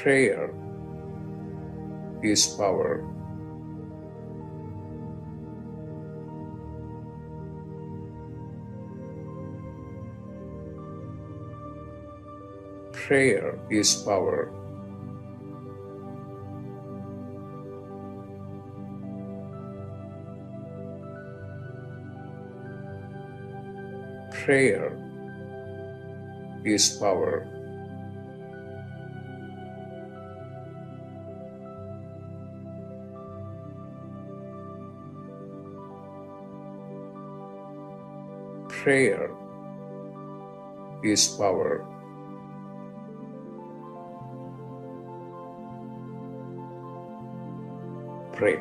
Prayer is power. Prayer is power. Prayer is power. Prayer is power. Pray.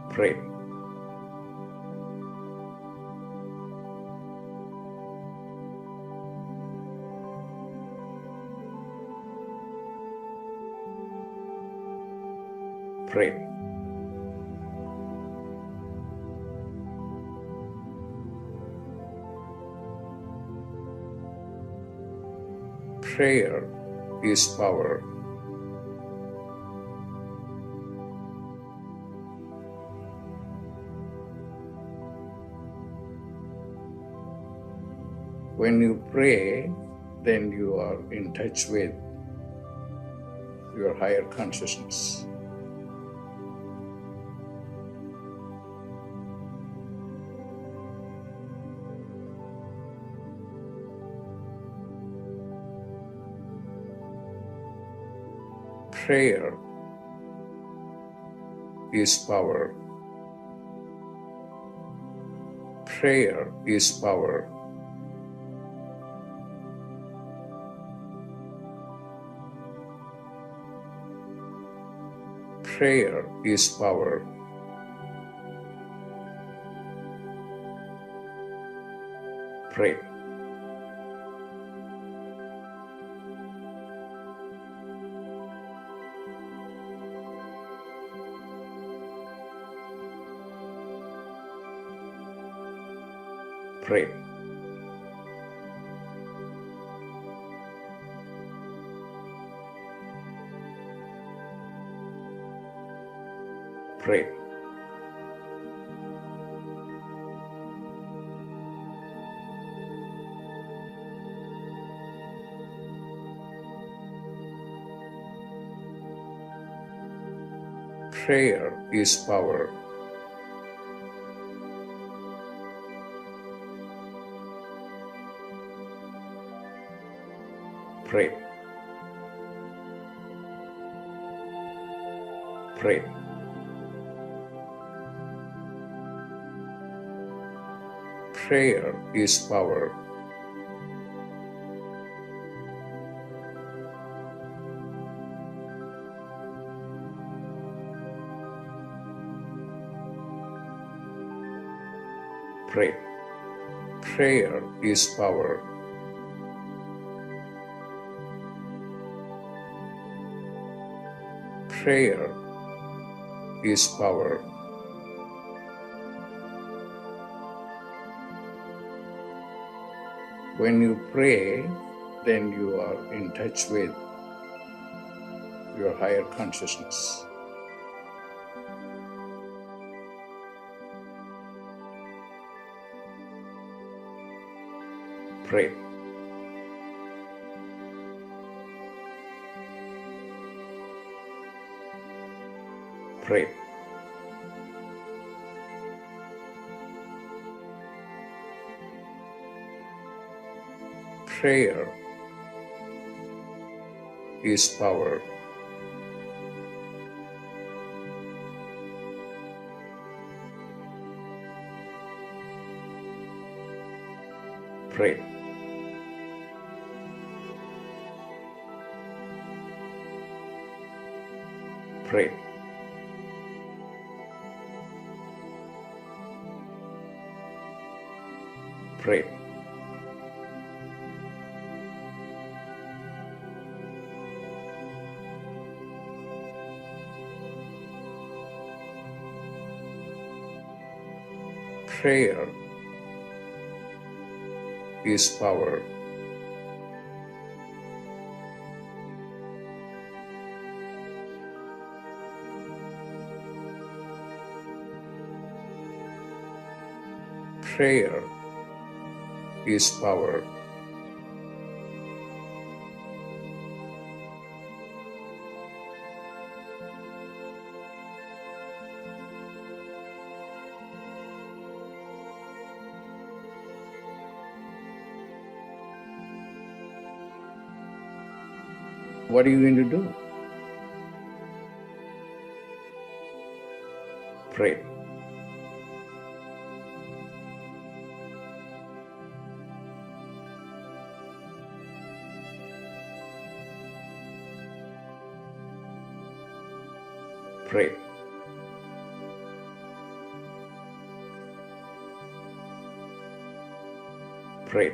Pray. Pray. Prayer is power. When you pray, then you are in touch with your higher consciousness. Prayer is power. Prayer is power. Prayer is power. Pray. Pray. Pray. Prayer is power. Pray. Pray. Prayer is power. Pray. Prayer is power. Prayer is power. When you pray, then you are in touch with your higher consciousness. Pray. Pray. Prayer is power. Pray. Pray. Pray. Prayer is power. Prayer is power. What are you going to do? Pray. Pray. Pray.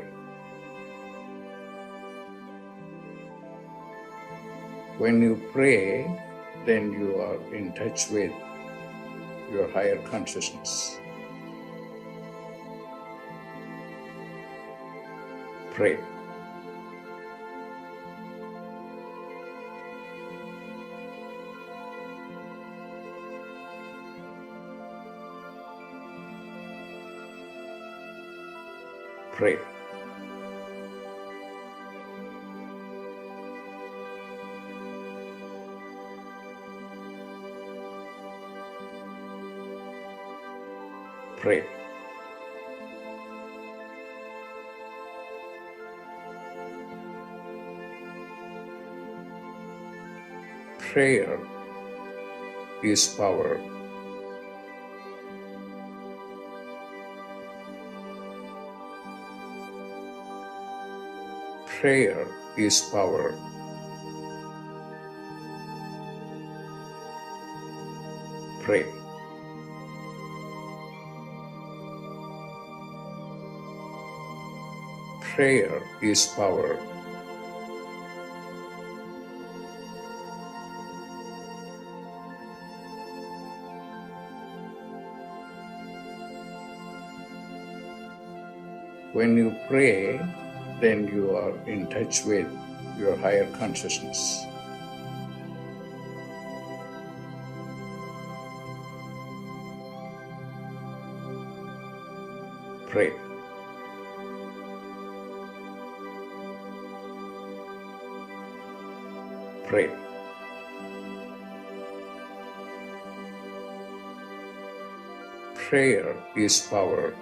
When you pray, then you are in touch with your higher consciousness. Pray. Pray. Pray. Prayer is power. Prayer is power. Pray. Prayer is power. When you pray, then you are in touch with your higher consciousness. Pray. Pray. Prayer is power.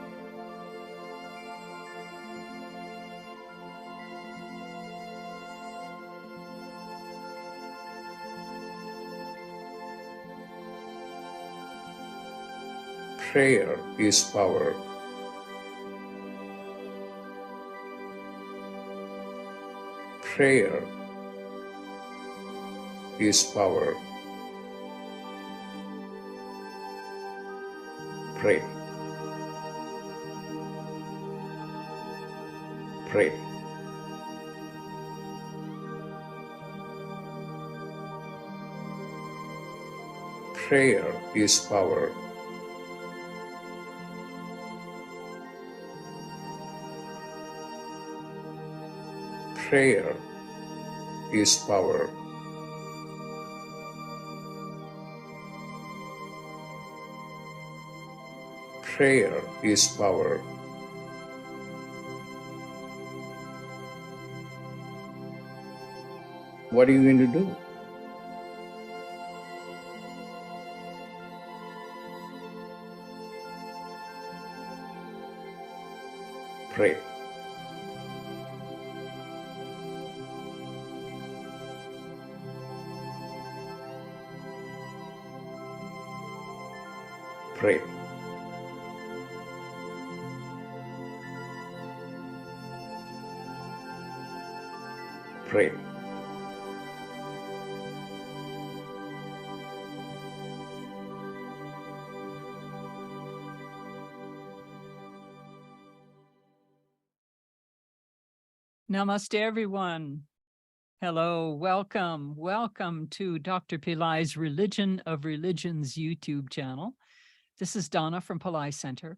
Prayer is power. Prayer is power. Pray. Pray. Prayer is power. Prayer is power. Prayer is power. What are you going to do? Pray. Pray. Pray. Namaste, everyone. Hello, welcome. Welcome to Dr. Pillai's Religion of Religions YouTube channel. This is Donna from Pillai Center.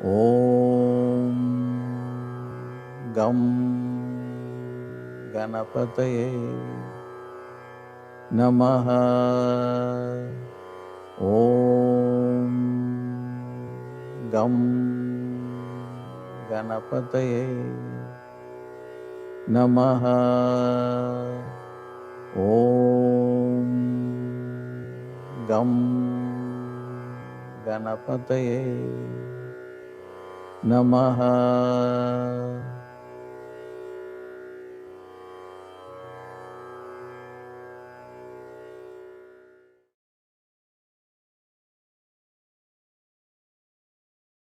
Om Gam Ganapataye Namaha. Om Gam Ganapataye Namaha. Om Gam Ganapataye Namaha.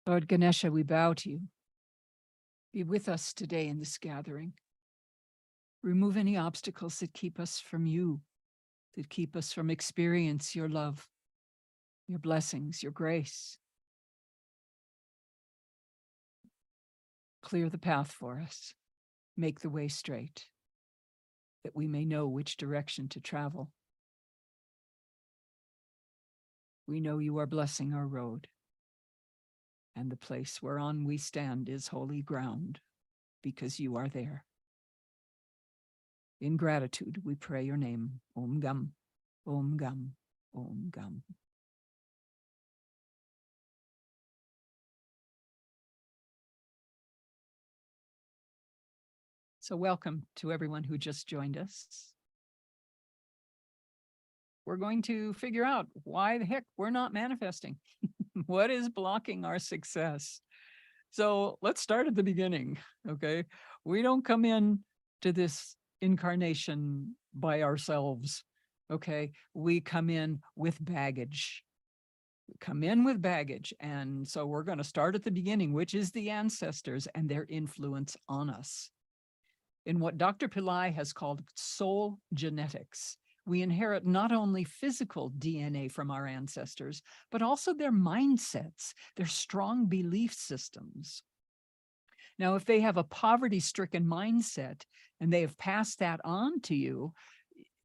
Lord Ganesha, we bow to you. Be with us today in this gathering. Remove any obstacles that keep us from you, that keep us from experience your love, your blessings, your grace. Clear the path for us. Make the way straight, that we may know which direction to travel. We know you are blessing our road, and the place whereon we stand is holy ground, because you are there. In gratitude, we pray your name. Om Gam, Om Gam, Om Gam. So welcome to everyone who just joined us. We're going to figure out why the heck we're not manifesting. What is blocking our success? So let's start at the beginning, okay? We don't come in to this incarnation by ourselves, okay? We come in with baggage. We come in with baggage. And so we're going to start at the beginning, which is the ancestors and their influence on us. In what Dr. Pillai has called soul genetics, we inherit not only physical DNA from our ancestors, but also their mindsets, their strong belief systems. Now, if they have a poverty-stricken mindset and they have passed that on to you,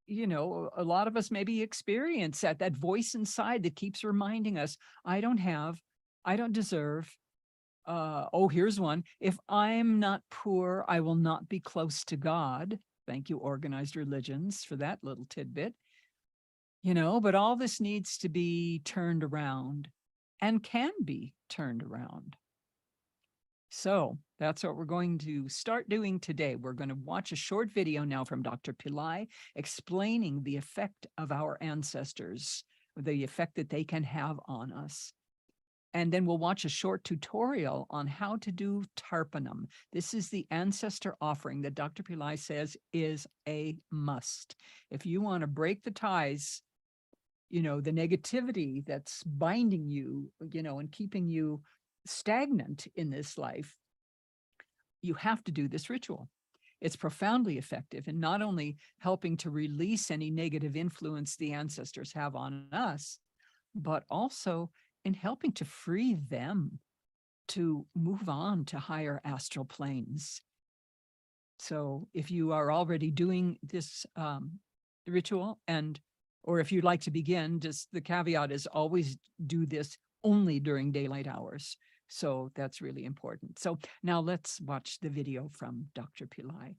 you know, a lot of us maybe experience that voice inside that keeps reminding us, I don't have, I don't deserve. Oh, here's one. If I'm not poor, I will not be close to God. Thank you, organized religions, for that little tidbit. You know, but all this needs to be turned around and can be turned around. So that's what we're going to start doing today. We're going to watch a short video now from Dr. Pillai explaining the effect of our ancestors, the effect that they can have on us. And then we'll watch a short tutorial on how to do Tarpanam. This is the ancestor offering that Dr. Pillai says is a must. If you want to break the ties, you know, the negativity that's binding you, you know, and keeping you stagnant in this life, you have to do this ritual. It's profoundly effective in not only helping to release any negative influence the ancestors have on us, but also in helping to free them to move on to higher astral planes. So if you are already doing this ritual, or if you'd like to begin, just the caveat is always do this only during daylight hours. So that's really important. So now let's watch the video from Dr. Pillai.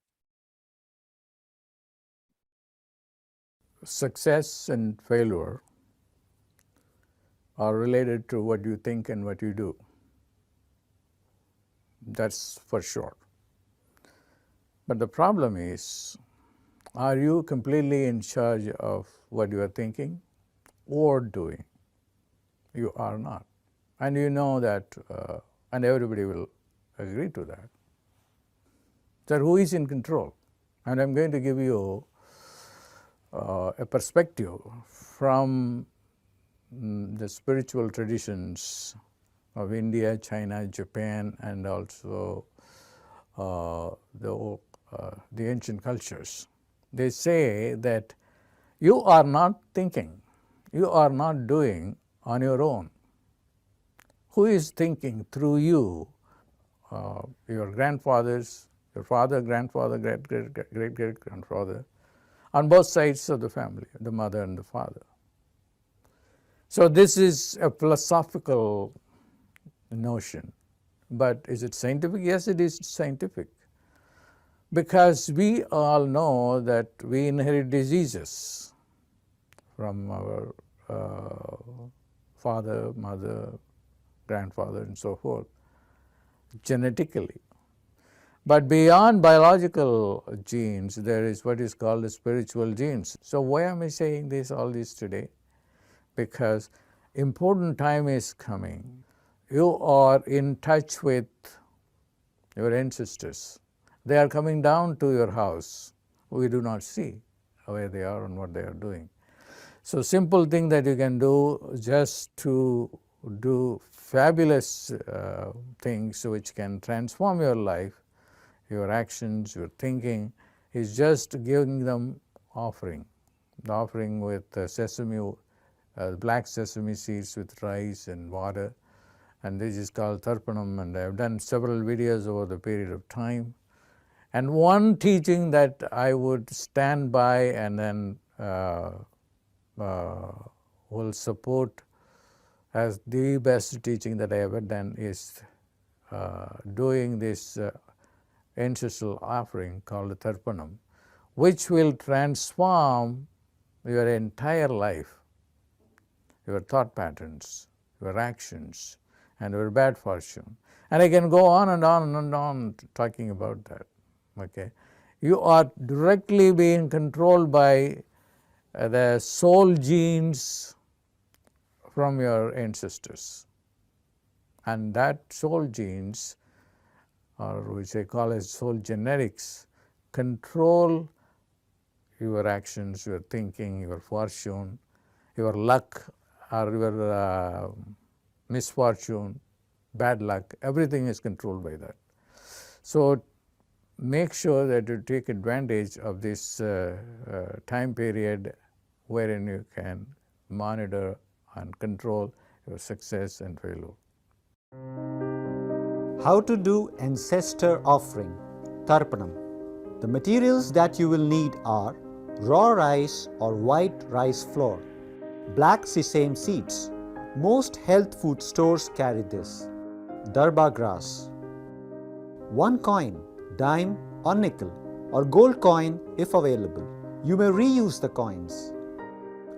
Success and failure are related to what you think and what you do. That's for sure. But the problem is, are you completely in charge of what you are thinking or doing? You are not. And you know that, and everybody will agree to that. So who is in control? And I'm going to give you a perspective from the spiritual traditions of India, China, Japan, and also the ancient cultures. They say that you are not thinking, you are not doing on your own. Who is thinking through you? Your grandfathers, your father, grandfather, great-great-great-grandfather, on both sides of the family, the mother and the father. So this is a philosophical notion, but is it scientific? Yes, it is scientific, because we all know that we inherit diseases from our father, mother, grandfather, and so forth, genetically. But beyond biological genes, there is what is called the spiritual genes. So why am I saying all this today? Because important time is coming. You are in touch with your ancestors. They are coming down to your house. We do not see where they are and what they are doing. So simple thing that you can do just to do fabulous things which can transform your life, your actions, your thinking, is just giving them offering. The offering with sesame, black sesame seeds with rice and water, and this is called Tarpanam, and I have done several videos over the period of time. And one teaching that I would stand by and then will support as the best teaching that I ever done is doing this ancestral offering called Tarpanam, which will transform your entire life, your thought patterns, your actions, and your bad fortune. And I can go on and on and on talking about that. Okay, you are directly being controlled by the soul genes from your ancestors, and that soul genes, or which I call as soul genetics, control your actions, your thinking, your fortune, your luck, or your misfortune, bad luck. Everything is controlled by that. So make sure that you take advantage of this time period wherein you can monitor and control your success and failure. How to do ancestor offering, Tarpanam. The materials that you will need are raw rice or white rice flour, black sesame seeds. Most health food stores carry this. Darba grass. 1 coin, dime or nickel, or gold coin if available. You may reuse the coins.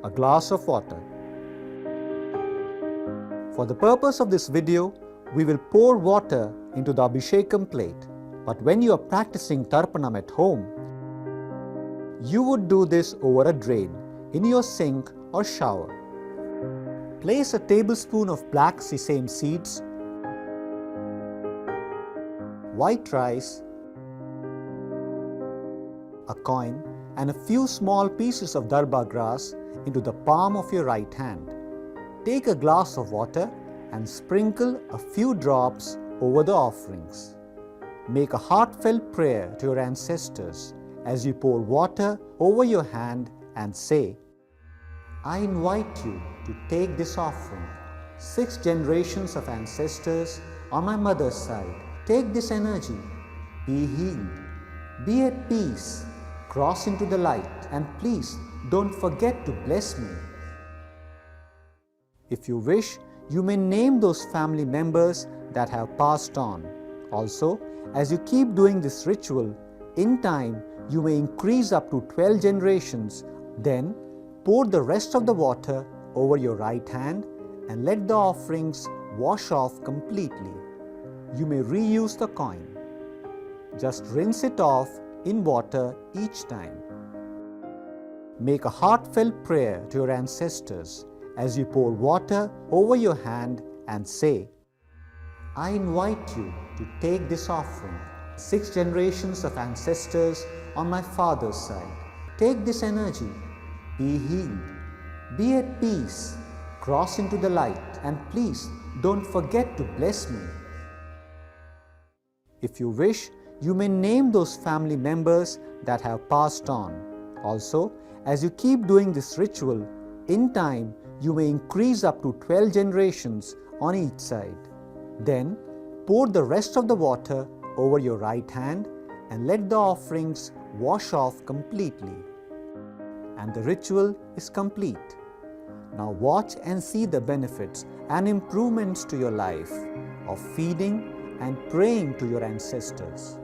A glass of water. For the purpose of this video, we will pour water into the Abhishekam plate. But when you are practicing Tarpanam at home, you would do this over a drain, in your sink or shower. Place a tablespoon of black sesame seeds, white rice, a coin, and a few small pieces of darba grass into the palm of your right hand. Take a glass of water and sprinkle a few drops over the offerings. Make a heartfelt prayer to your ancestors as you pour water over your hand and say, I invite you to take this offering. 6 generations of ancestors on my mother's side, take this energy, be healed, be at peace, cross into the light, and please don't forget to bless me. If you wish, you may name those family members that have passed on. Also, as you keep doing this ritual, in time you may increase up to 12 generations. Then pour the rest of the water over your right hand and let the offerings wash off completely. You may reuse the coin. Just rinse it off in water each time. Make a heartfelt prayer to your ancestors as you pour water over your hand and say, I invite you to take this offering. 6 generations of ancestors on my father's side, take this energy, be healed, be at peace, cross into the light, and please don't forget to bless me. If you wish, you may name those family members that have passed on. Also, as you keep doing this ritual, in time you may increase up to 12 generations on each side. Then pour the rest of the water over your right hand and let the offerings wash off completely. And the ritual is complete. Now watch and see the benefits and improvements to your life of feeding and praying to your ancestors.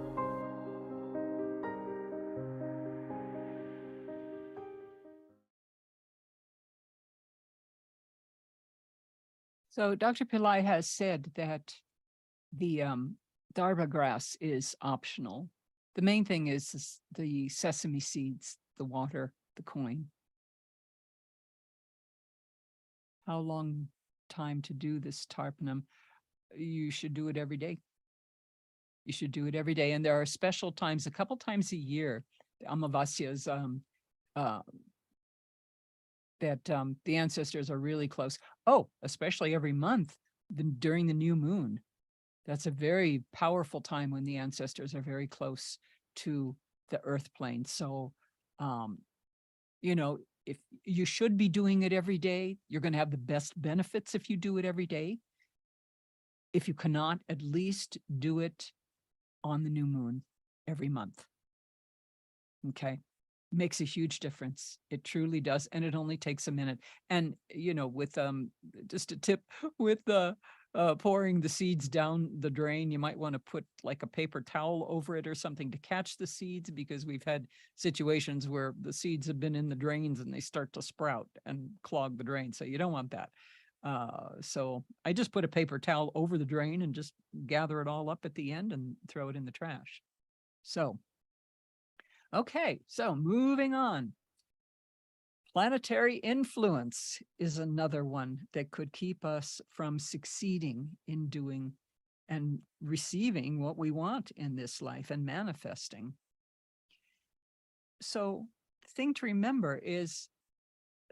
So Dr. Pillai has said that the darba grass is optional. The main thing is the sesame seeds, the water, the coin. How long time to do this tarpanam? You should do it every day. You should do it every day. And there are special times, a couple times a year, the Amavasyas, that the ancestors are really close. Oh, especially every month during the new moon. That's a very powerful time when the ancestors are very close to the earth plane. So, you know, if you should be doing it every day, you're going to have the best benefits if you do it every day. If you cannot, at least do it on the new moon every month. Okay. Makes a huge difference. It truly does. And it only takes a minute. And, you know, with, just a tip with pouring the seeds down the drain, you might want to put like a paper towel over it or something to catch the seeds, because we've had situations where the seeds have been in the drains and they start to sprout and clog the drain. So you don't want that. So I just put a paper towel over the drain and just gather it all up at the end and throw it in the trash. So, okay, so moving on. Planetary influence is another one that could keep us from succeeding in doing and receiving what we want in this life and manifesting. So the thing to remember is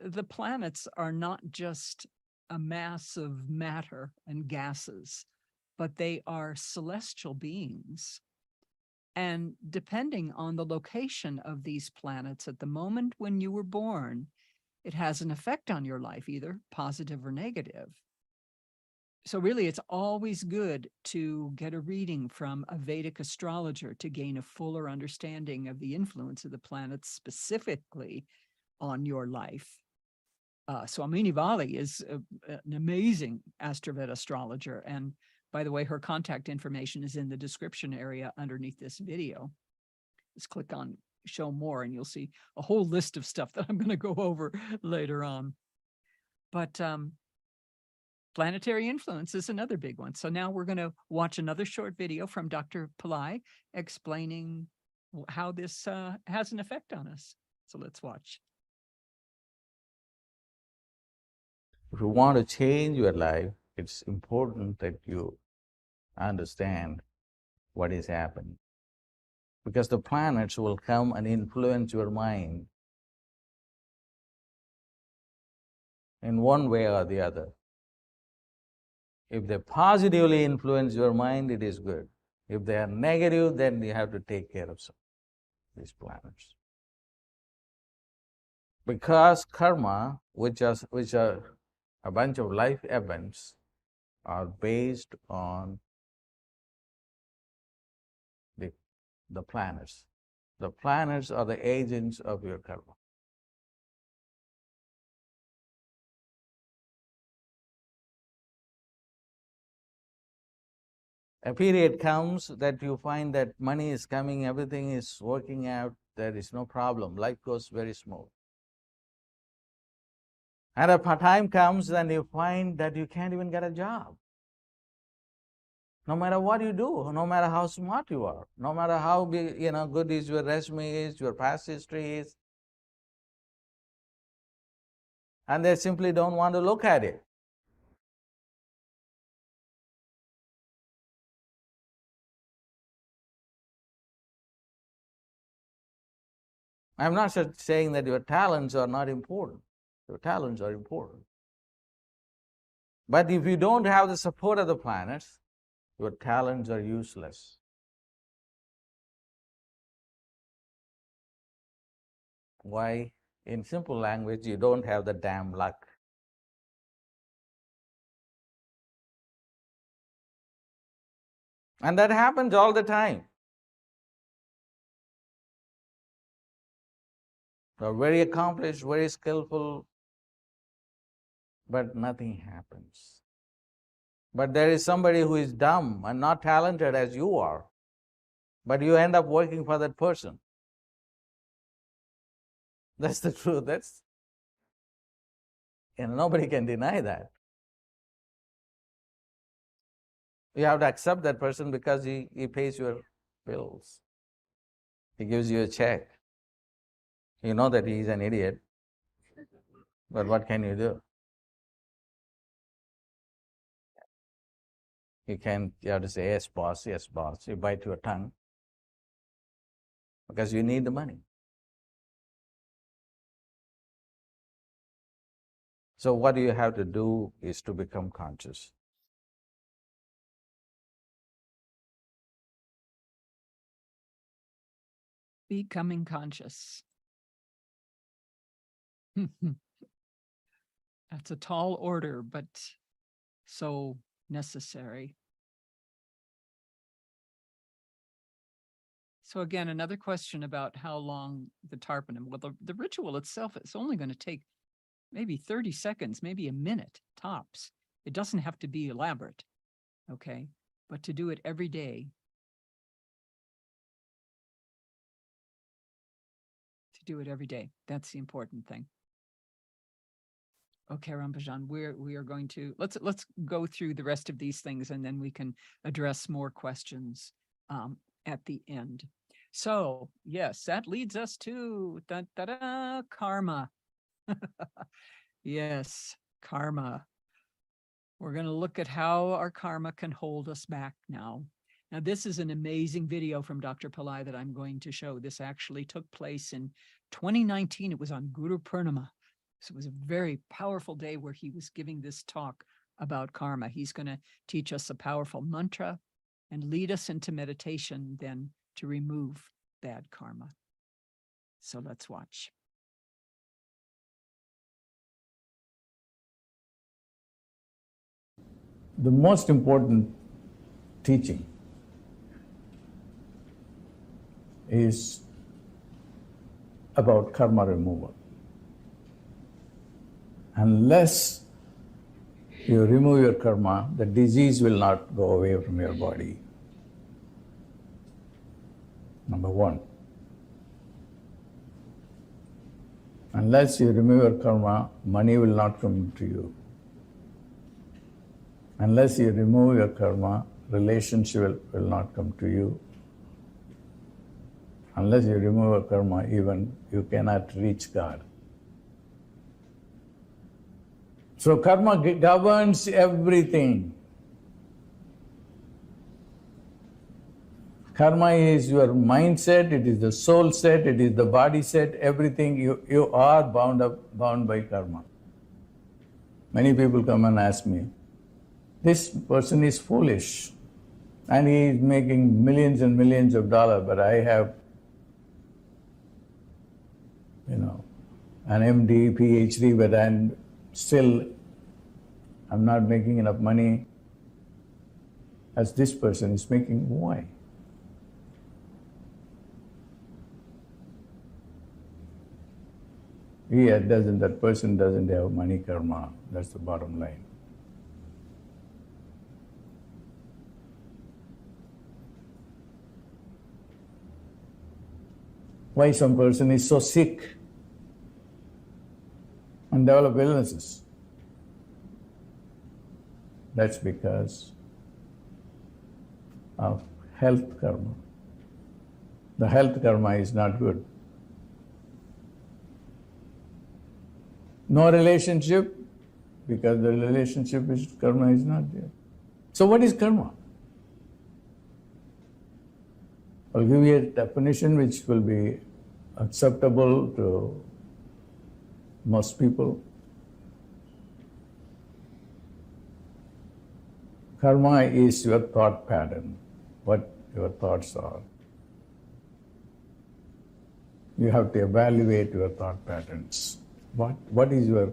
the planets are not just a mass of matter and gases, but they are celestial beings. And depending on the location of these planets at the moment when you were born, it has an effect on your life, either positive or negative. So really, it's always good to get a reading from a Vedic astrologer to gain a fuller understanding of the influence of the planets specifically on your life. Swamini Valli is an amazing AstroVed astrologer. And by the way, her contact information is in the description area underneath this video. Just click on show more and you'll see a whole list of stuff that I'm going to go over later on. But planetary influence is another big one. So now we're going to watch another short video from Dr. Pillai explaining how this has an effect on us. So let's watch. If you want to change your life, it's important that you understand what is happening. Because the planets will come and influence your mind in one way or the other. If they positively influence your mind, it is good. If they are negative, then you have to take care of these planets. Because karma, which are a bunch of life events, are based on the planets. The planets are the agents of your karma. A period comes that you find that money is coming, everything is working out, there is no problem, life goes very smooth. And a time comes and you find that you can't even get a job. No matter what you do, no matter how smart you are, no matter how good is your resume is, your past history is, and they simply don't want to look at it. I'm not saying that your talents are not important. Your talents are important. But if you don't have the support of the planets, your talents are useless. Why? In simple language, you don't have the damn luck. And that happens all the time. They're very accomplished, very skillful, but nothing happens. But there is somebody who is dumb and not talented as you are, but you end up working for that person. That's the truth. Nobody can deny that. You have to accept that person because he pays your bills. He gives you a check. You know that he's an idiot, but what can you do? You have to say, yes, boss, yes, boss. You bite your tongue because you need the money. So what you have to do is to become conscious. Becoming conscious. That's a tall order, but so necessary. So again, another question about how long the tarpanam. Well, the ritual itself, it's only going to take maybe 30 seconds, maybe a minute tops. It doesn't have to be elaborate, okay? But to do it every day, that's the important thing. Okay, Rampajan, we are going to, let's go through the rest of these things and then we can address more questions at the end. So yes, that leads us to karma. Yes, karma. We're going to look at how our karma can hold us back now. Now, this is an amazing video from Dr. Pillai that I'm going to show. This actually took place in 2019. It was on Guru Purnima. So it was a very powerful day where he was giving this talk about karma. He's going to teach us a powerful mantra and lead us into meditation then to remove bad karma. So let's watch. The most important teaching is about karma removal. Unless you remove your karma, the disease will not go away from your body. Number one. Unless you remove your karma, money will not come to you. Unless you remove your karma, relationship will not come to you. Unless you remove your karma, even you cannot reach God. So karma governs everything. Karma is your mindset, it is the soul set, it is the body set, everything. You are bound by karma. Many people come and ask me, this person is foolish and he is making millions and millions of dollars, but I have, an MD, PhD, but I'm not making enough money as this person is making. Why? That person doesn't have money karma. That's the bottom line. Why some person is so sick and develop illnesses? That's because of health karma. The health karma is not good. No relationship, because the relationship is karma is not there. So what is karma? I'll give you a definition which will be acceptable to most people. Karma is your thought pattern, what your thoughts are. You have to evaluate your thought patterns. What is your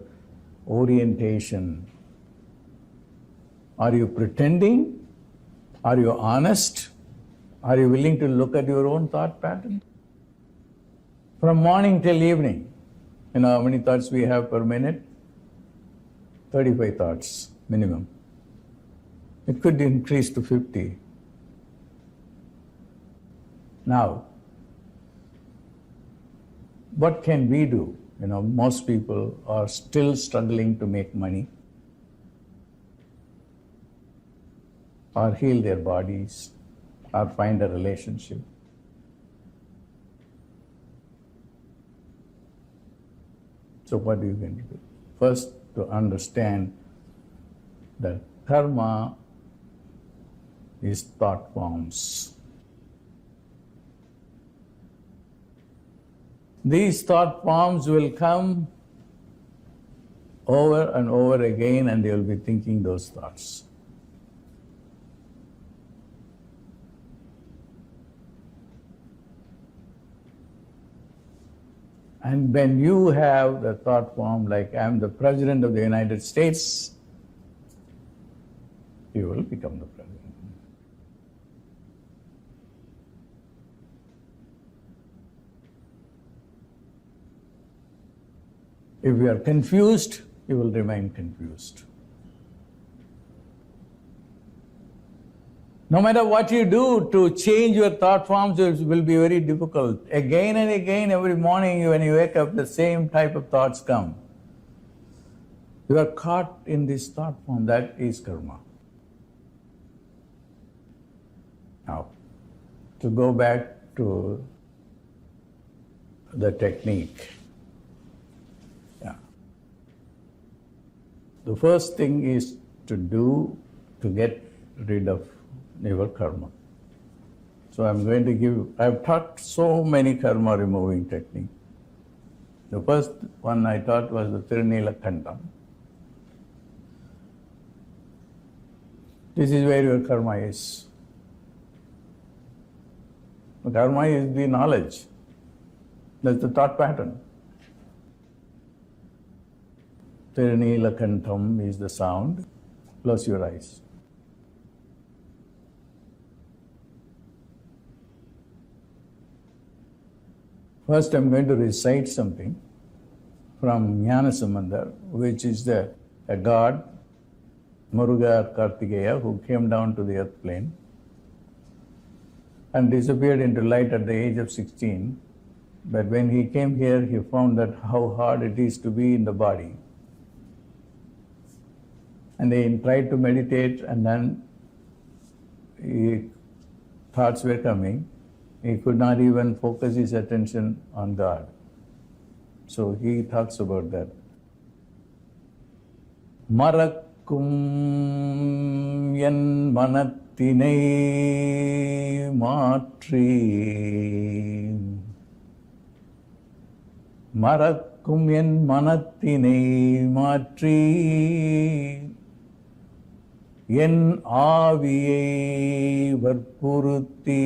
orientation? Are you pretending? Are you honest? Are you willing to look at your own thought pattern? From morning till evening, how many thoughts we have per minute? 35 thoughts minimum. It could increase to 50. Now, what can we do? Most people are still struggling to make money or heal their bodies or find a relationship. So what are you going to do? First, to understand that karma is thought forms. These thought forms will come over and over again, and they will be thinking those thoughts. And when you have the thought form like, I am the President of the United States, you will become the President. If you are confused, you will remain confused. No matter what you do to change your thought forms, it will be very difficult. Again and again, every morning when you wake up, the same type of thoughts come. You are caught in this thought form, that is karma. Now, to go back to the technique. The first thing is to get rid of your karma. So I'm going to give, I've taught so many karma removing techniques. The first one I taught was the Tirunila Khandam. This is where your karma is. The karma is the knowledge. That's the thought pattern. Tirunila Khandam is the sound. Close your eyes. First, I'm going to recite something from Jnana Sambandha, which is a god, Muruga Kartikeya, who came down to the earth plane and disappeared into light at the age of 16. But when he came here, he found that how hard it is to be in the body. And he tried to meditate, and then thoughts were coming. He could not even focus his attention on God. So he talks about that. Marakkum yen manattinai maatri. Marakkum yen manattinai maatri. என் ஆவியை வற்புறுத்தி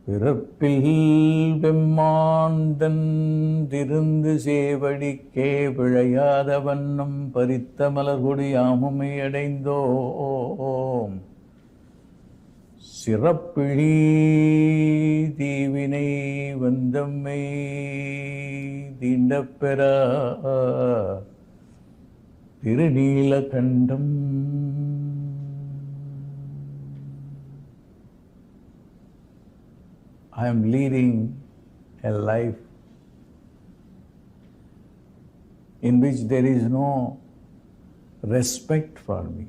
பிறப்பில் வெம்மாந்தன் திருந்து சேவடிக்கே பிழையாத வண்ணம் பறித்த மலர்கொடி யாமுமை அடைந்தோம் சிறப்பிழி தீவினை வந்தம்மை தீண்டப்பெறா Thiruneelakandam. I am leading a life in which there is no respect for me,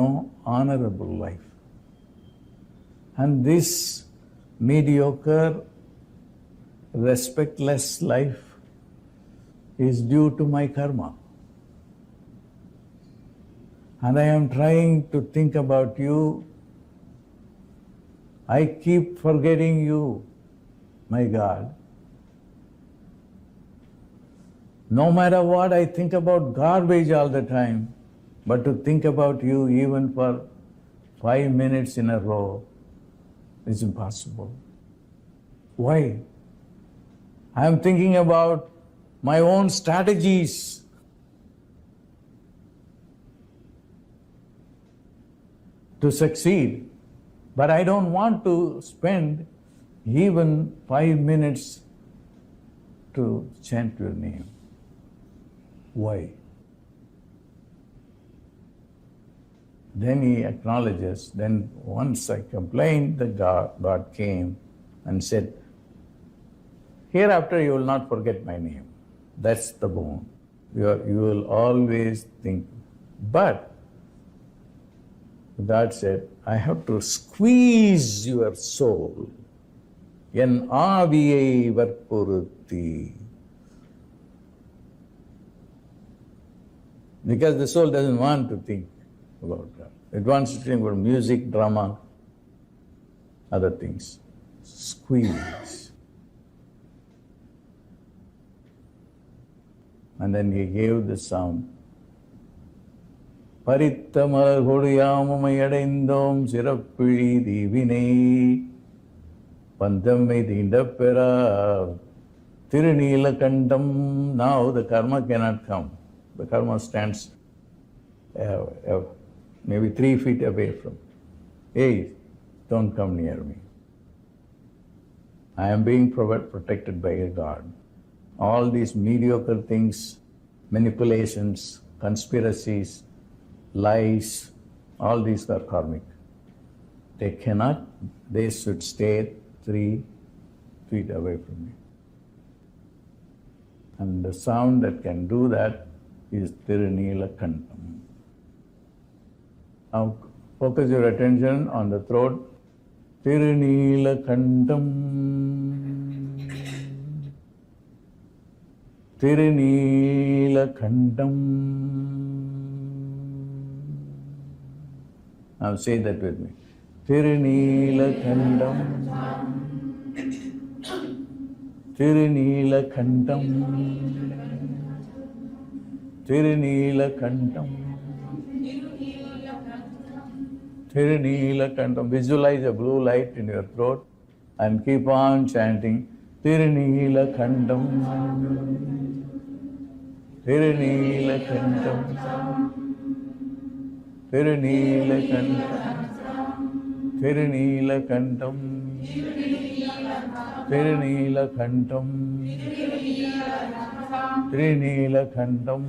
no honorable life. And this mediocre, respectless life is due to my karma. And I am trying to think about you. I keep forgetting you, my God. No matter what, I think about garbage all the time, but to think about you even for 5 minutes in a row is impossible. Why? I am thinking about my own strategies. To succeed. But I don't want to spend even 5 minutes to chant your name. Why? Then he acknowledges. Then once I complained, the God came and said, hereafter you will not forget my name. That's the bone. You will always think. But God said, I have to squeeze your soul. En aviyai varpurutti. Because the soul doesn't want to think about God. It wants to think about music, drama, other things. squeeze. And then he gave the sound. Parittamal Hodiyamamayadaindom Sirappi Divine Pandame Dindapera Tirunila Kandam. Now the karma cannot come. The karma stands maybe 3 feet away from. Hey, don't come near me. I am being protected by a God. All these mediocre things, manipulations, conspiracies, lies, all these are karmic. They should stay 3 feet away from me. And the sound that can do that is Tirunila Kantam. Now focus your attention on the throat. Tirunila Kantam. Tirunila Kantam. Now say that with me. Tirunila Kantam. Tirunila Kantam. Tirunila Kantam. Tirunila Kantam. Visualize a blue light in your throat and keep on chanting Tirunila Kantam. Tirunila Kantam. Tirunila Kantam. Tirunila Kantam. Tirunila Kantam. Tirunila Kantam.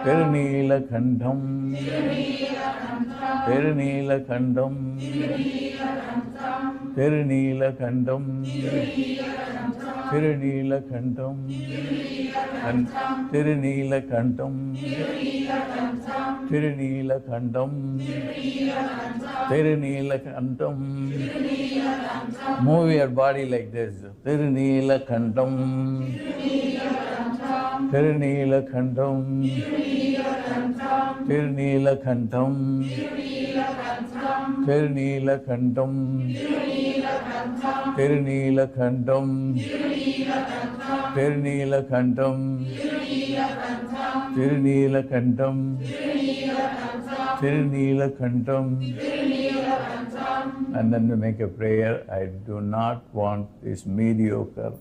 Tirunila Kantam. Tirunila Kantam. Tirunila Kantam. Tirunila Kantam. Tirunila Kantam. Tirunila Kantam. Tirunila Kantam. Move your body like this. Tirunila Kantam. Tirunila Kantam. Tirunila Kantam. Tirunila Kantam. Tirunila Kantam. Tirunila Kantam. Tirunila Kantam. Tirunila Kantam. And then we make a prayer. I do not want this mediocre,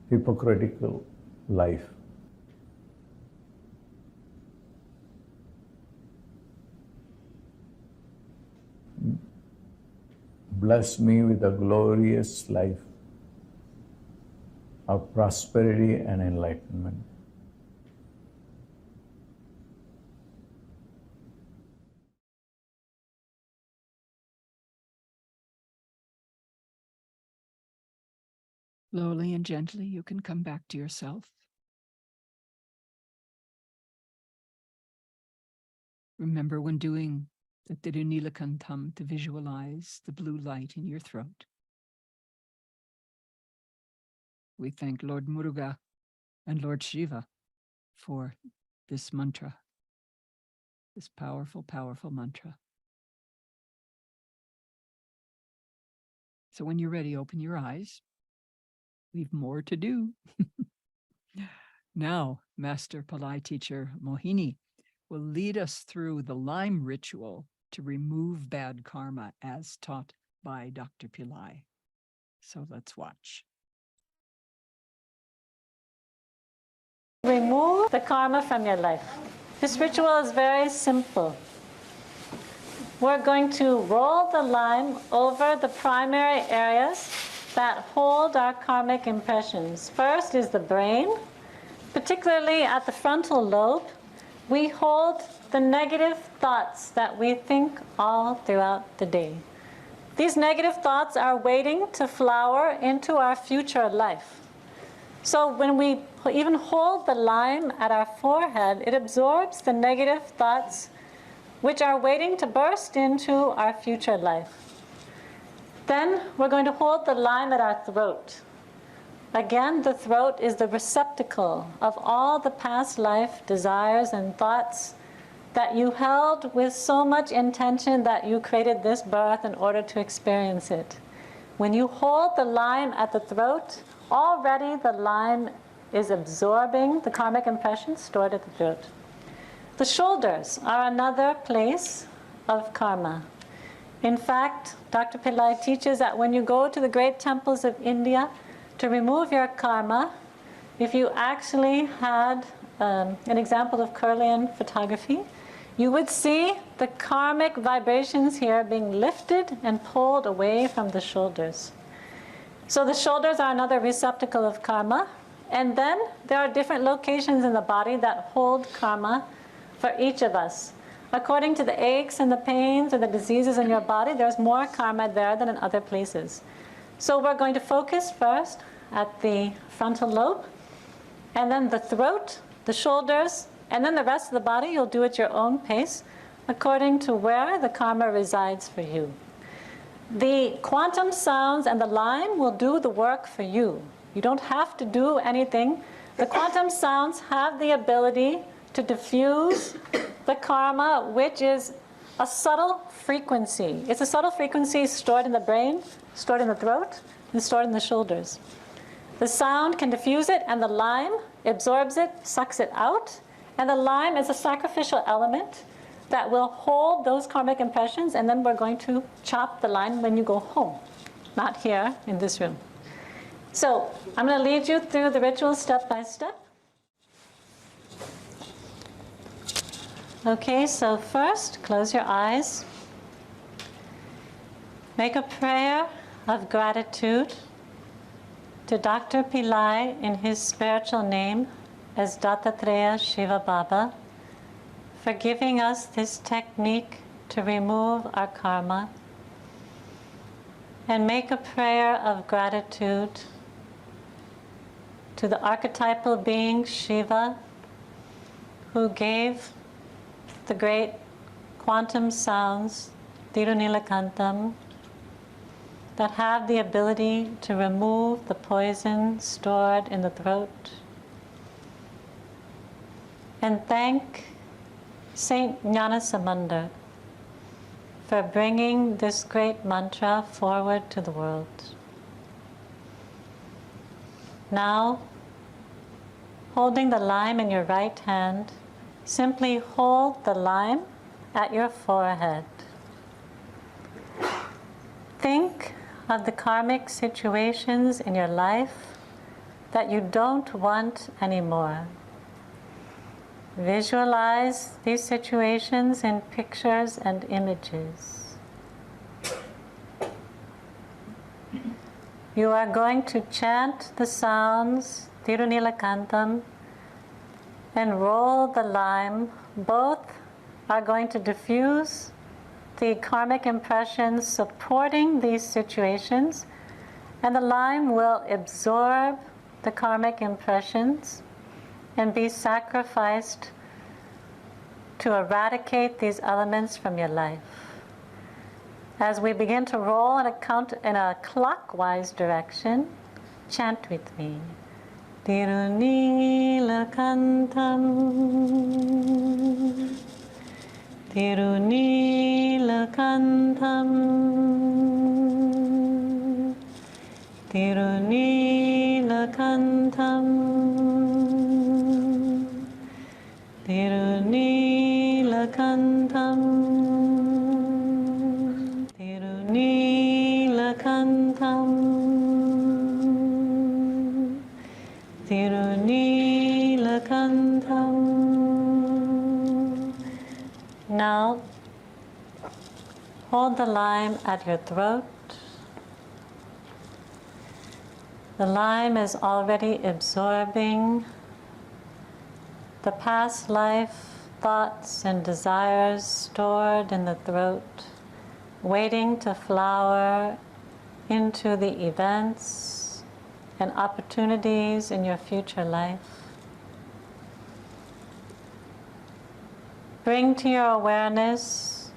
hypocritical life. Bless me with a glorious life of prosperity and enlightenment. Slowly and gently, you can come back to yourself. Remember when doing the Tirunila Kantam to visualize the blue light in your throat. We thank Lord Muruga and Lord Shiva for this mantra, this powerful, powerful mantra. So when you're ready, open your eyes. We've more to do. Now, Master Pillai teacher Mohini will lead us through the lime ritual to remove bad karma as taught by Dr. Pillai. So let's watch. Remove the karma from your life. This ritual is very simple. We're going to roll the lime over the primary areas that hold our karmic impressions. First is the brain, particularly at the frontal lobe. We hold the negative thoughts that we think all throughout the day. These negative thoughts are waiting to flower into our future life. So when we even hold the lime at our forehead, it absorbs the negative thoughts which are waiting to burst into our future life. Then we're going to hold the lime at our throat. Again, the throat is the receptacle of all the past life desires and thoughts that you held with so much intention that you created this birth in order to experience it. When you hold the lime at the throat, already the lime is absorbing the karmic impressions stored at the throat. The shoulders are another place of karma. In fact, Dr. Pillai teaches that when you go to the great temples of India to remove your karma, if you actually had an example of Kirlian photography, you would see the karmic vibrations here being lifted and pulled away from the shoulders. So the shoulders are another receptacle of karma. And then there are different locations in the body that hold karma for each of us. According to the aches and the pains or the diseases in your body, there's more karma there than in other places. So we're going to focus first at the frontal lobe, and then the throat, the shoulders, and then the rest of the body you'll do at your own pace according to where the karma resides for you. The quantum sounds and the lime will do the work for you. You don't have to do anything. The quantum sounds have the ability to diffuse the karma, which is a subtle frequency. It's a subtle frequency stored in the brain, stored in the throat, and stored in the shoulders. The sound can diffuse it, and the lime absorbs it, sucks it out. And the lime is a sacrificial element that will hold those karmic impressions, and then we're going to chop the lime when you go home, not here in this room. So I'm going to lead you through the ritual step by step. Okay, so first, close your eyes. Make a prayer of gratitude to Dr. Pillai in his spiritual name as Dattatreya Shiva Baba for giving us this technique to remove our karma. And make a prayer of gratitude to the archetypal being Shiva, who gave the great quantum sounds, Tirunilakantam, that have the ability to remove the poison stored in the throat. And thank Saint Ñanasamanda for bringing this great mantra forward to the world. Now, holding the lime in your right hand, simply hold the lime at your forehead. Think of the karmic situations in your life that you don't want anymore. Visualize these situations in pictures and images. You are going to chant the sounds, Tirunilakantam, and roll the lime. Both are going to diffuse the karmic impressions supporting these situations, and the lime will absorb the karmic impressions and be sacrificed to eradicate these elements from your life. As we begin to roll in a clockwise direction, chant with me. Tirunilakantam, Tirunilakantam, Tirunilakantam, Tirunilakantam, Tirunilakantam, Tirunilakantam. Now, hold the lime at your throat. The lime is already absorbing the past life thoughts and desires stored in the throat, waiting to flower into the events and opportunities in your future life. Bring to your awareness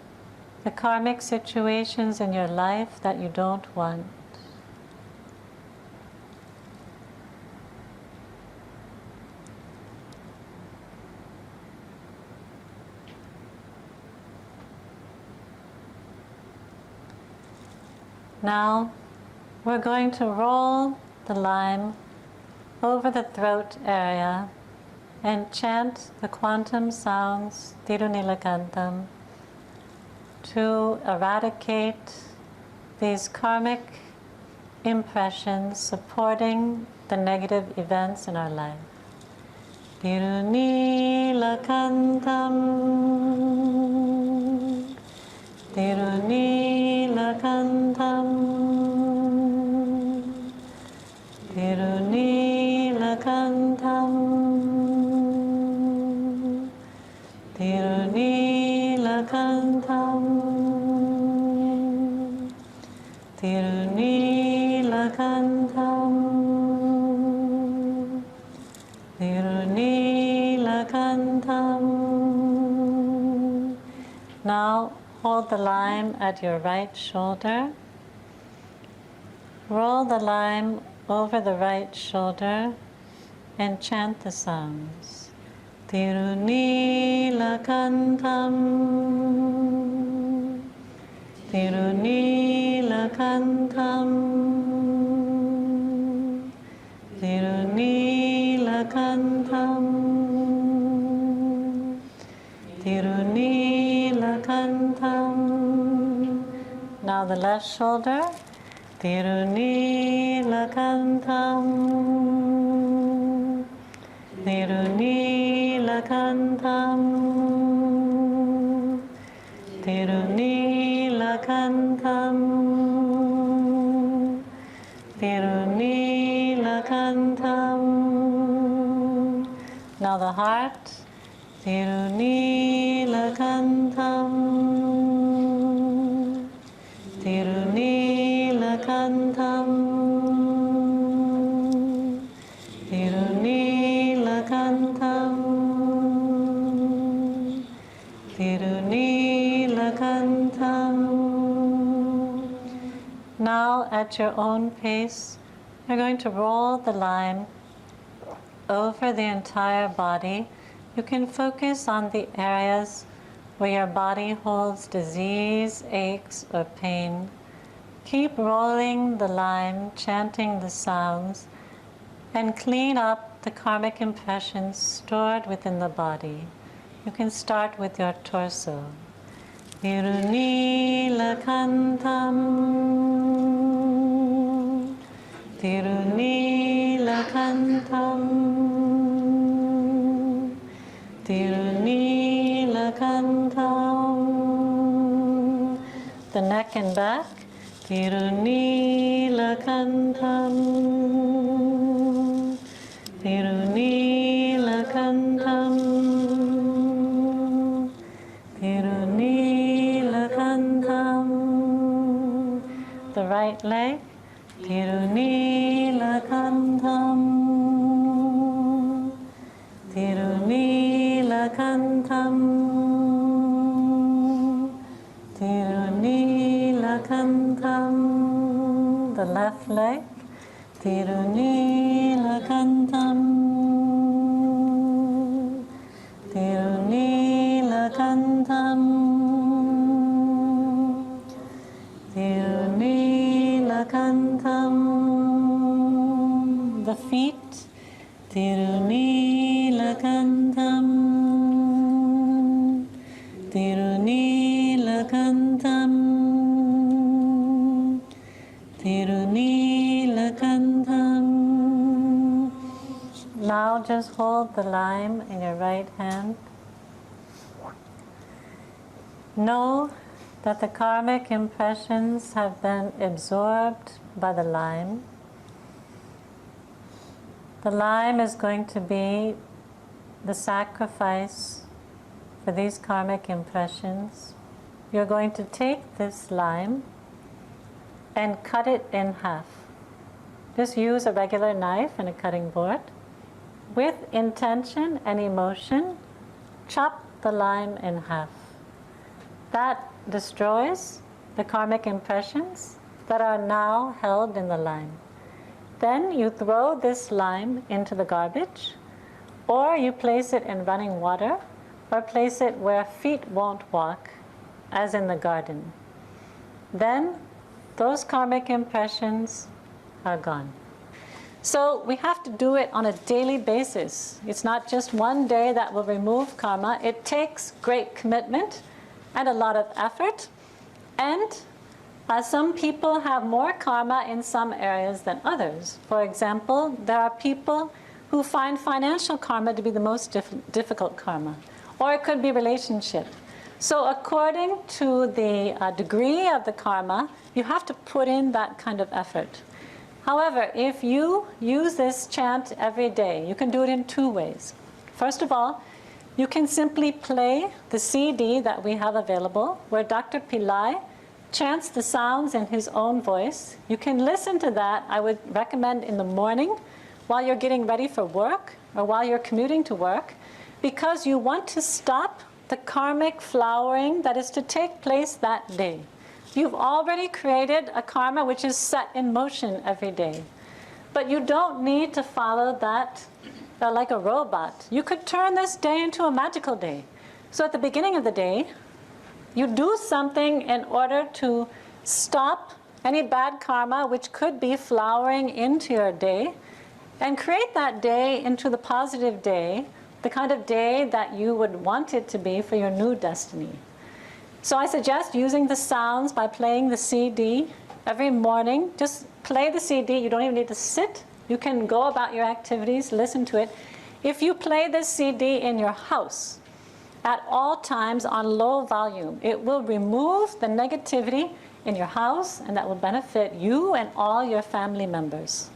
the karmic situations in your life that you don't want. Now we're going to roll the lime over the throat area and chant the quantum sounds Tirunilakantam to eradicate these karmic impressions supporting the negative events in our life. Tirunilakantam, Tirunilakantam, Tirunilakantam, Tirunilakantam, Tirunilakantam, Tirunilakantam. Now hold the lime at your right shoulder. Roll the lime over the right shoulder and chant the sounds. Tirunilakantam, Tirunilakantam, Tirunilakantam, Tirunilakantam. Now the left shoulder. Tirunilakantam, Tirunilakantam, Tirunilakantam, Tirunilakantam. Now the heart. Tirunilakantam, Tirunilakantam, Tirunilakantam, Tirunilakantam. Now at your own pace, you're going to roll the lime over the entire body. You can focus on the areas where your body holds disease, aches, or pain. Keep rolling the lime, chanting the sounds, and clean up the karmic impressions stored within the body. You can start with your torso. Tirunilakantam, Tirunilakantam, Tirunilakantam. The neck and back. Tirunilakantam, Tirunilakantam, Tirunilakantam. The right leg. Tirunilakantam, Tirunilakantam, Tirunilakantam. The left leg. Tirunilakantam, Tirunilakantam, Tirunilakantam. The feet. Tirunilakantam, Tirunilakantam, Tirunilakantam. Now just hold the lime in your right hand. Know that the karmic impressions have been absorbed by the lime. The lime is going to be the sacrifice for these karmic impressions. You're going to take this lime and cut it in half. Just use a regular knife and a cutting board. With intention and emotion, chop the lime in half. That destroys the karmic impressions that are now held in the lime. Then you throw this lime into the garbage, or you place it in running water, or place it where feet won't walk, as in the garden. Then those karmic impressions are gone. So we have to do it on a daily basis. It's not just one day that will remove karma. It takes great commitment and a lot of effort. And some people have more karma in some areas than others. For example, there are people who find financial karma to be the most difficult karma. Or it could be relationship. So according to the degree of the karma, you have to put in that kind of effort. However, if you use this chant every day, you can do it in two ways. First of all, you can simply play the CD that we have available, where Dr. Pillai chants the sounds in his own voice. You can listen to that, I would recommend, in the morning, while you're getting ready for work, or while you're commuting to work, because you want to stop the karmic flowering that is to take place that day. You've already created a karma which is set in motion every day. But you don't need to follow that like a robot. You could turn this day into a magical day. So at the beginning of the day, you do something in order to stop any bad karma which could be flowering into your day, and create that day into the positive day, the kind of day that you would want it to be for your new destiny. So I suggest using the sounds by playing the CD every morning. Just play the CD. You don't even need to sit. You can go about your activities, listen to it. If you play this CD in your house at all times on low volume, it will remove the negativity in your house, and that will benefit you and all your family members.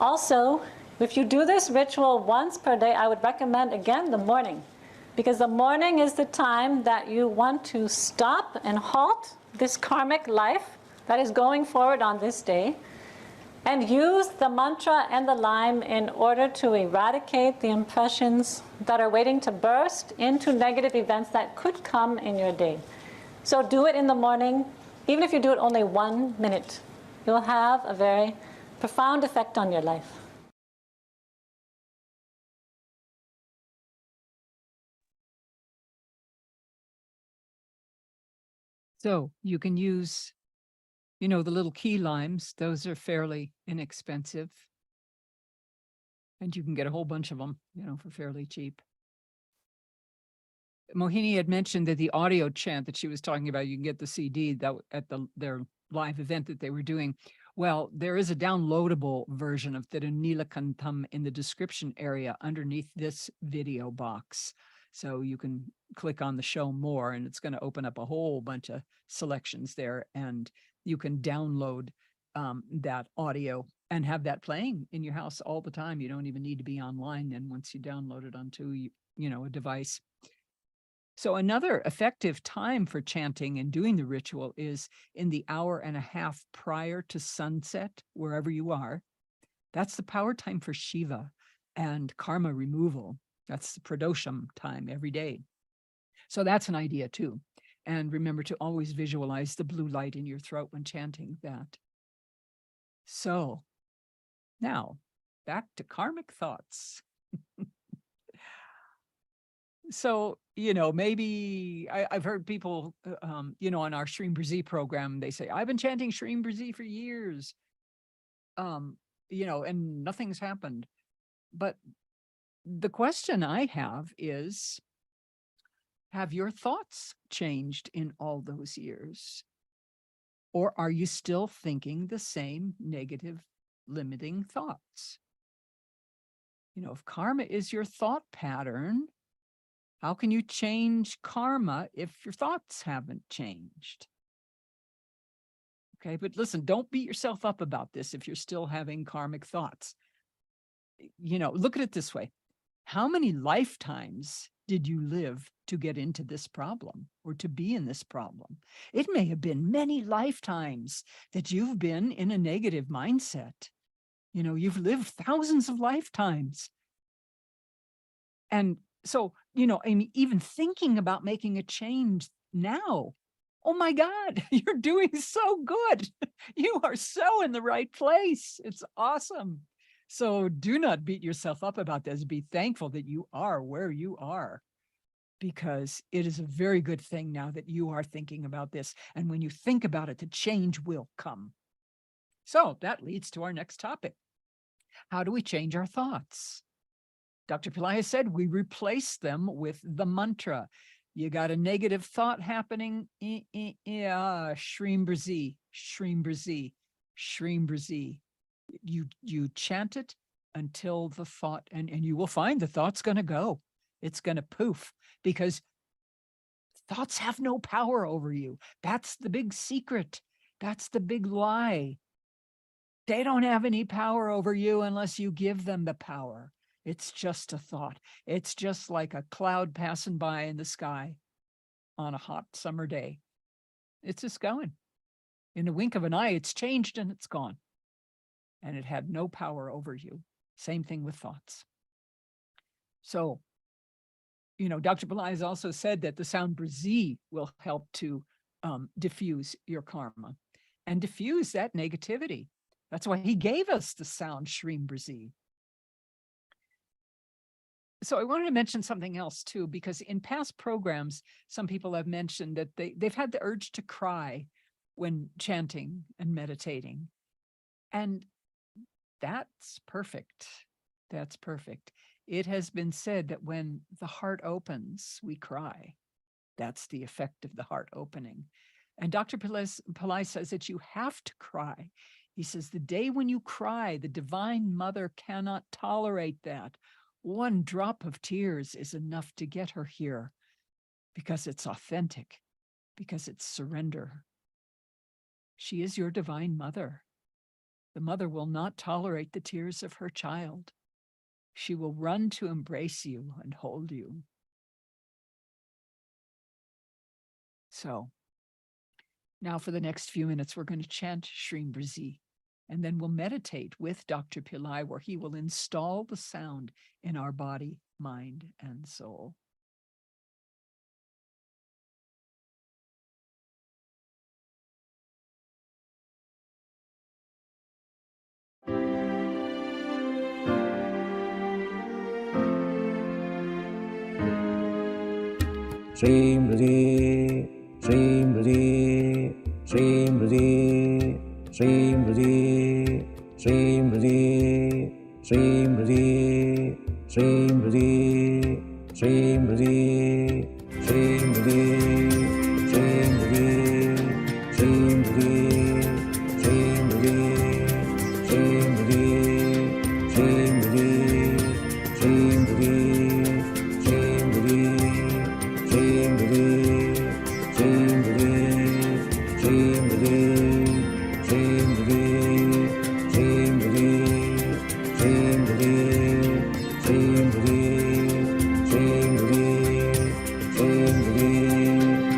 Also, if you do this ritual once per day, I would recommend, again, the morning. Because the morning is the time that you want to stop and halt this karmic life that is going forward on this day, and use the mantra and the lime in order to eradicate the impressions that are waiting to burst into negative events that could come in your day. So do it in the morning. Even if you do it only 1 minute, you'll have a very profound effect on your life. So you can use, the little key limes. Those are fairly inexpensive. And you can get a whole bunch of them, for fairly cheap. Mohini had mentioned that the audio chant that she was talking about, you can get the CD that at their live event that they were doing. Well, there is a downloadable version of the Nilakantam in the description area underneath this video box. So you can click on the show more, and it's going to open up a whole bunch of selections there, and you can download that audio and have that playing in your house all the time. You don't even need to be online. And once you download it onto, a device. So another effective time for chanting and doing the ritual is in the hour and a half prior to sunset, wherever you are. That's the power time for Shiva and karma removal. That's the pradosham time every day. So that's an idea too. And remember to always visualize the blue light in your throat when chanting that. So now back to karmic thoughts. So, maybe I've heard people, on our Shreem Brazi program, they say, I've been chanting Shreem Brazi for years, and nothing's happened. But the question I have is, have your thoughts changed in all those years? Or are you still thinking the same negative, limiting thoughts? If karma is your thought pattern, how can you change karma if your thoughts haven't changed? Okay, but listen, don't beat yourself up about this if you're still having karmic thoughts. Look at it this way. How many lifetimes did you live to get into this problem or to be in this problem? It may have been many lifetimes that you've been in a negative mindset. You've lived thousands of lifetimes. And so, even thinking about making a change now, oh my God, you're doing so good. You are so in the right place. It's awesome. So do not beat yourself up about this. Be thankful that you are where you are. because it is a very good thing now that you are thinking about this. And when you think about it, the change will come. So that leads to our next topic. How do we change our thoughts? Dr. Pillai said we replace them with the mantra. You got a negative thought happening, Shreem Brazi, Shreem Brazi, Shreem Brazi. You chant it until the thought, and you will find the thought's going to go. It's going to poof, because thoughts have no power over you. That's the big secret. That's the big lie. They don't have any power over you unless you give them the power. It's just a thought. It's just like a cloud passing by in the sky on a hot summer day. It's just going. In the wink of an eye, it's changed and it's gone. And it had no power over you. Same thing with thoughts. So, Dr. Pillai has also said that the sound Brazi will help to diffuse your karma and diffuse that negativity. That's why he gave us the sound Shreem Brazi. So I wanted to mention something else too, because in past programs, some people have mentioned that they've had the urge to cry when chanting and meditating. And that's perfect. That's perfect. It has been said that when the heart opens, we cry. That's the effect of the heart opening. And Dr. Pillai says that you have to cry. He says the day when you cry, the Divine Mother cannot tolerate that. One drop of tears is enough to get her here, because it's authentic, because it's surrender. She is your Divine Mother. The mother will not tolerate the tears of her child. She will run to embrace you and hold you. So now for the next few minutes, we're going to chant Shreem Brazi, and then we'll meditate with Dr. Pillai, where he will install the sound in our body, mind, and soul. Shreem Brazi, Shreem Brazi, Shreem Brazi, Shreem Brazi, Shreem Brazi, Shreem Brazi, Shreem Brazi, Shreem Brazi, Shreem Brazi, Shreem Brazi, Shreem Brazi, Shreem Brazi, Shreem Brazi, Shreem Brazi, Shreem Brazi,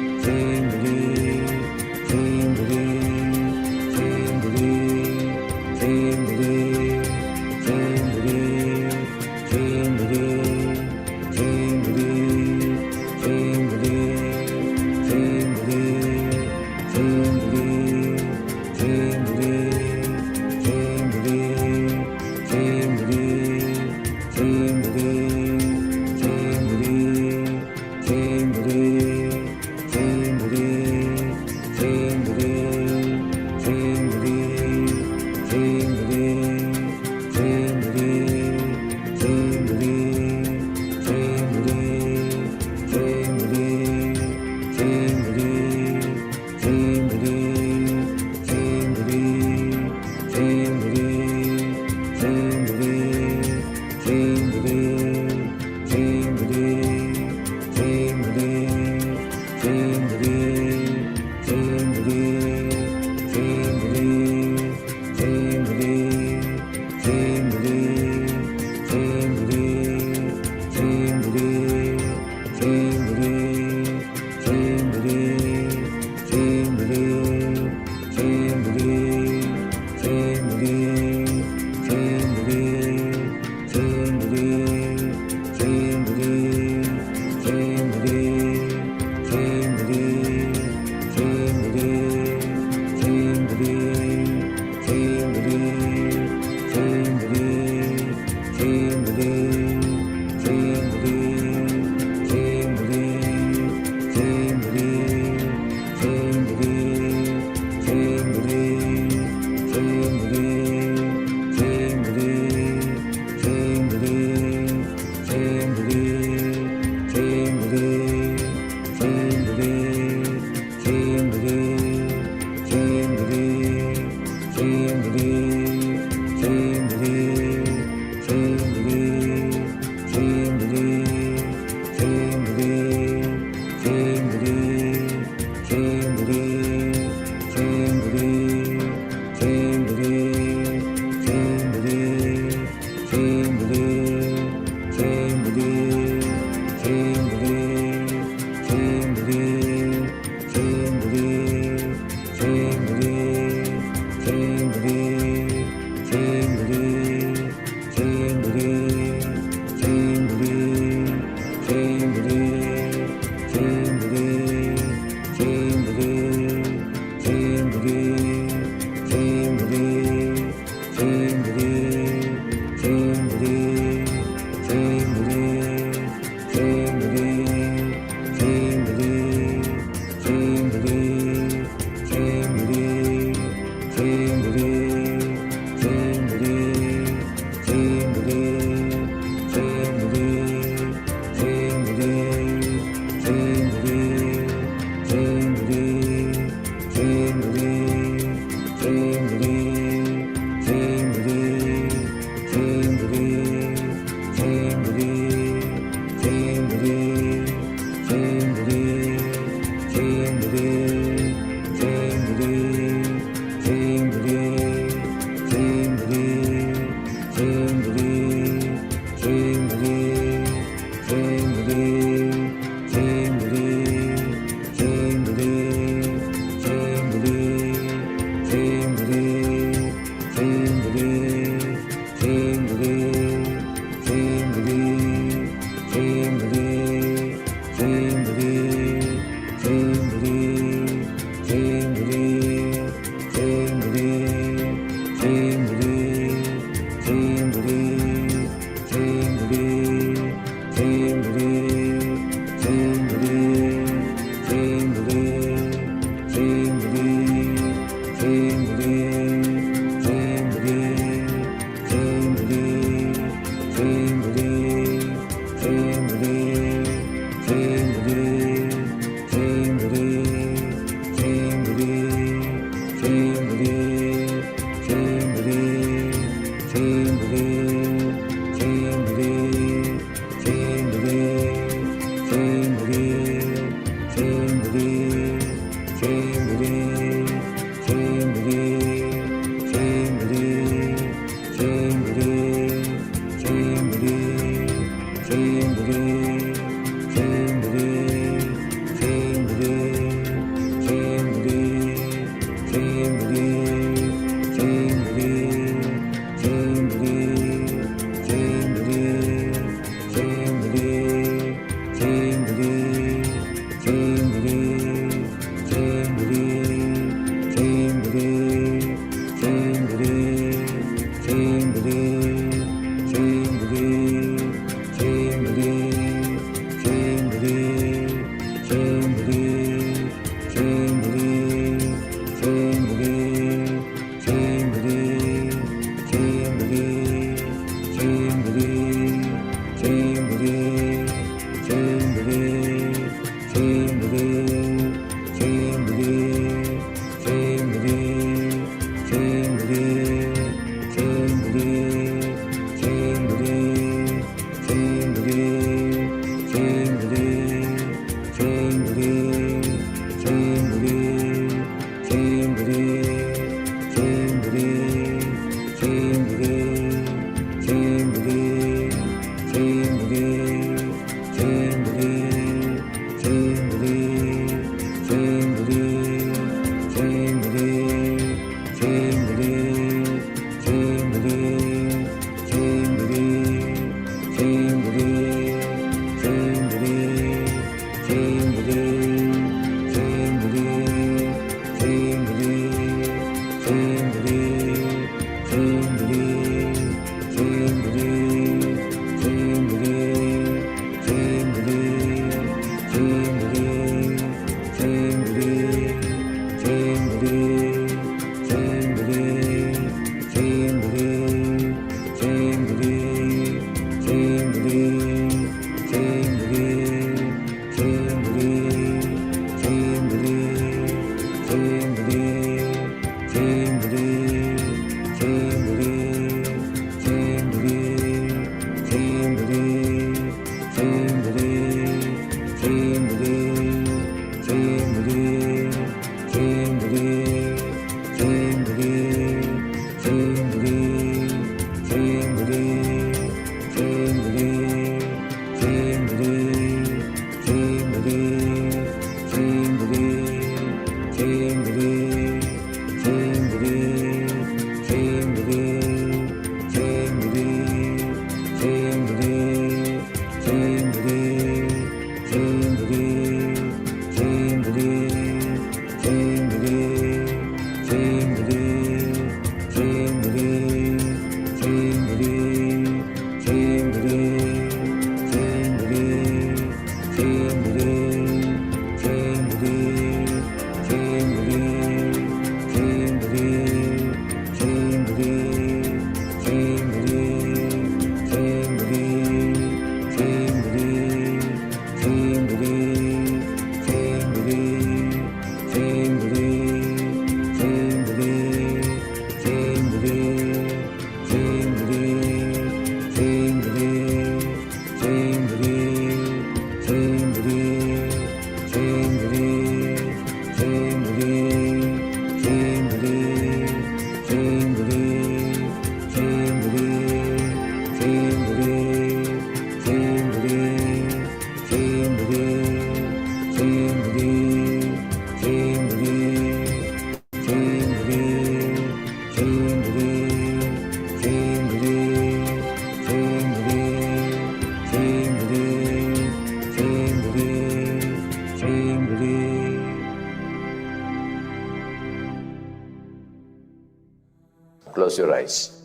Close your eyes.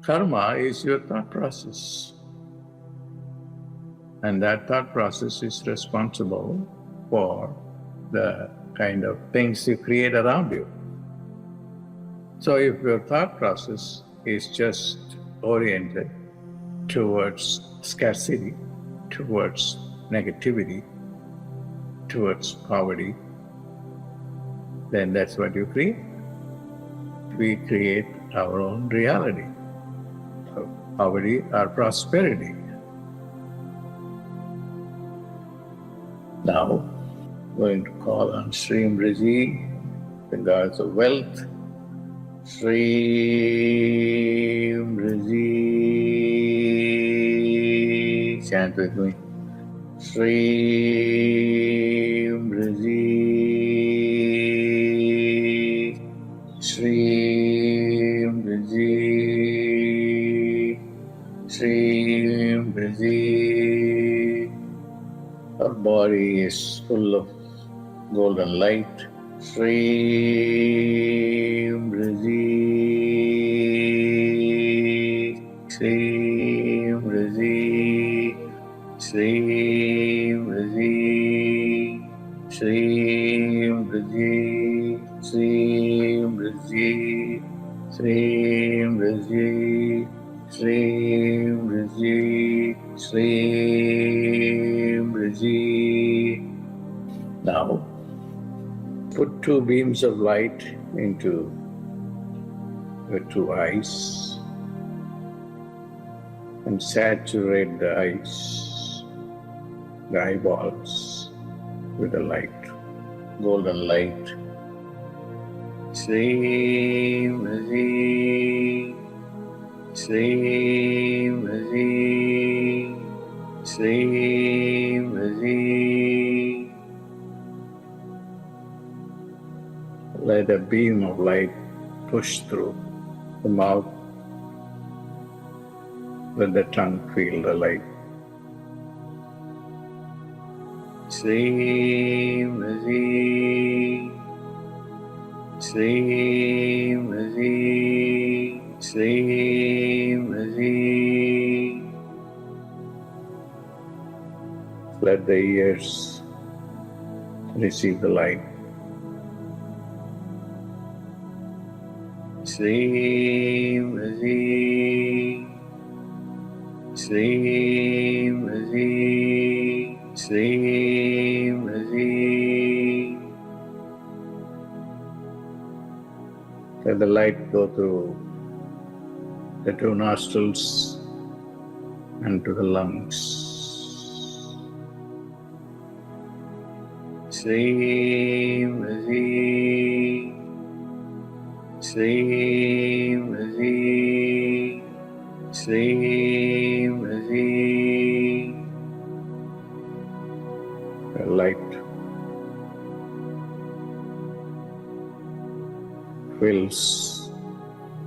Karma is your thought process. And that thought process is responsible for the kind of things you create around you. So if your thought process is just oriented towards scarcity, towards negativity, towards poverty, then that's what you create. We create our own reality, poverty or prosperity. Now, going to call on Sri Mriji, the gods of wealth. Sri Mriji. chant with me. Shreem Raji, Shreem Raji, Shreem Raji. Our body is full of golden light. Shreem Raji, Shreem Raji, Shreem Raji, Shreem Raji, Shreem Raji, Shreem Raji, Shreem Raji, Shreem Raji. Now, put two beams of light into your two eyes and saturate the eyes, the eyeballs, with the light, golden light. Shreem Raji, Shreem Raji, Shreem Raji. Let a beam of light push through the mouth. Let the tongue feel the light. Shreem Raji, Shreem Raji, Shreem Raji. Let the ears receive the light. Shreem Raji, Shreem Raji, Shreem Raji. Let the light go through the two nostrils and to the lungs. Shreem Raji, Shreem Raji, Shreem Raji. The light fills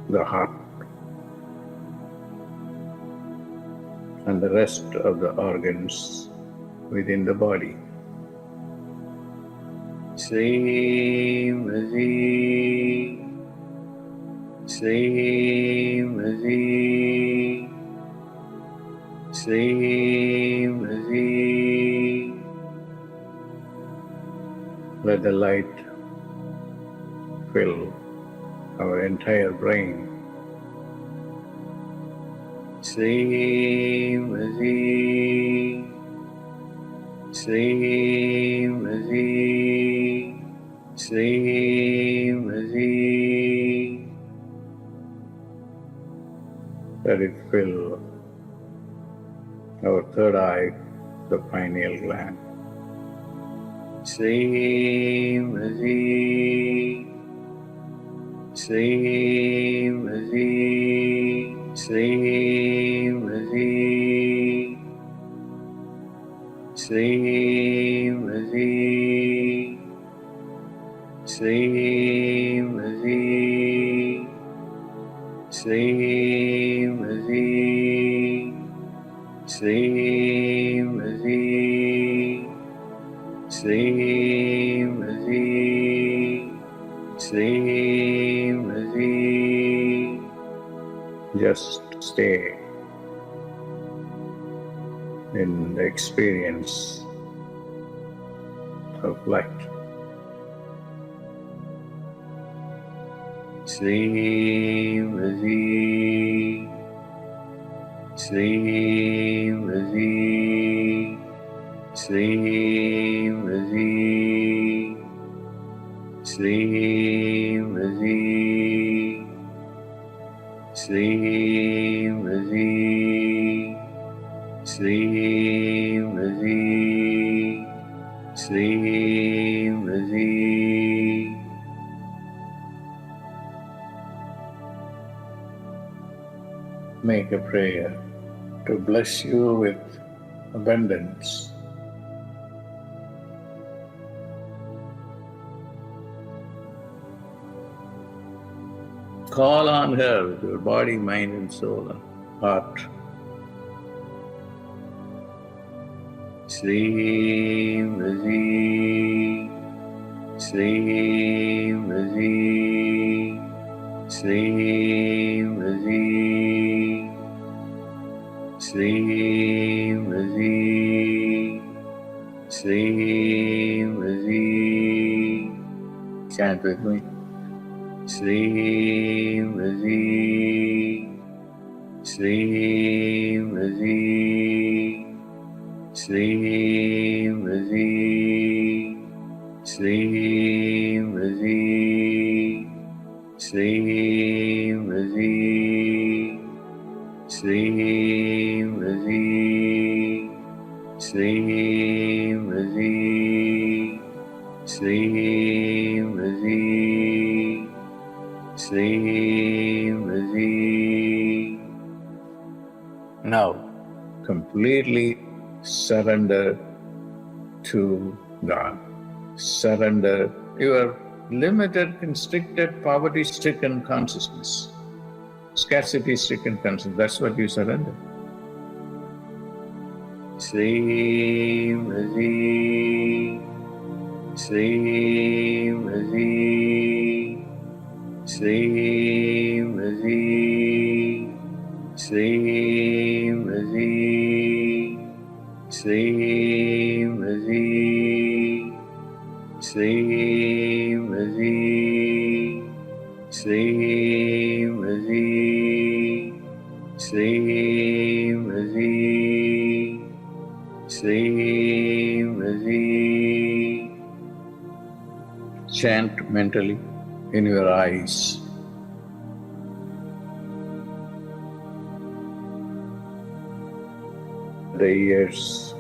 the heart and the rest of the organs within the body. Shreem Raji, Shreem Raji, Shreem Raji. Let the light fill our entire brain. Shreem Raji, Shreem Raji, Shreem Raji. Let it fill our third eye, the pineal gland. Shreem Raji, Shreem Raji, Shreem Raji, Shreem Raji, Shreem Raji, Shreem Raji, Shreem Raji, Shreem Raji, Shreem Raji. Just stay in the experience of light. Shreem Raji, Shreem Raji, Shreem Raji, Shreem Raji, Shreem Raji, Shreem Raji, Shreem Raji. Make a prayer to bless you with abundance. Call on her with your body, mind and soul and heart. Swamini, Swamini, Swamini, Swamini, Swamini. Chant with me. Swamini, Swamini, Swamini, Swamini, Swamini, Swamini, Swamini, Swamini, Swamini. Now, completely surrender to God. Surrender your limited, constricted, poverty-stricken consciousness, scarcity-stricken consciousness. That's what you surrender. Swamini, Swamini, Swamini, Swamini, Swamini, Swamini, Swamini, Swamini, Swamini. Chant mentally in your eyes. The ears,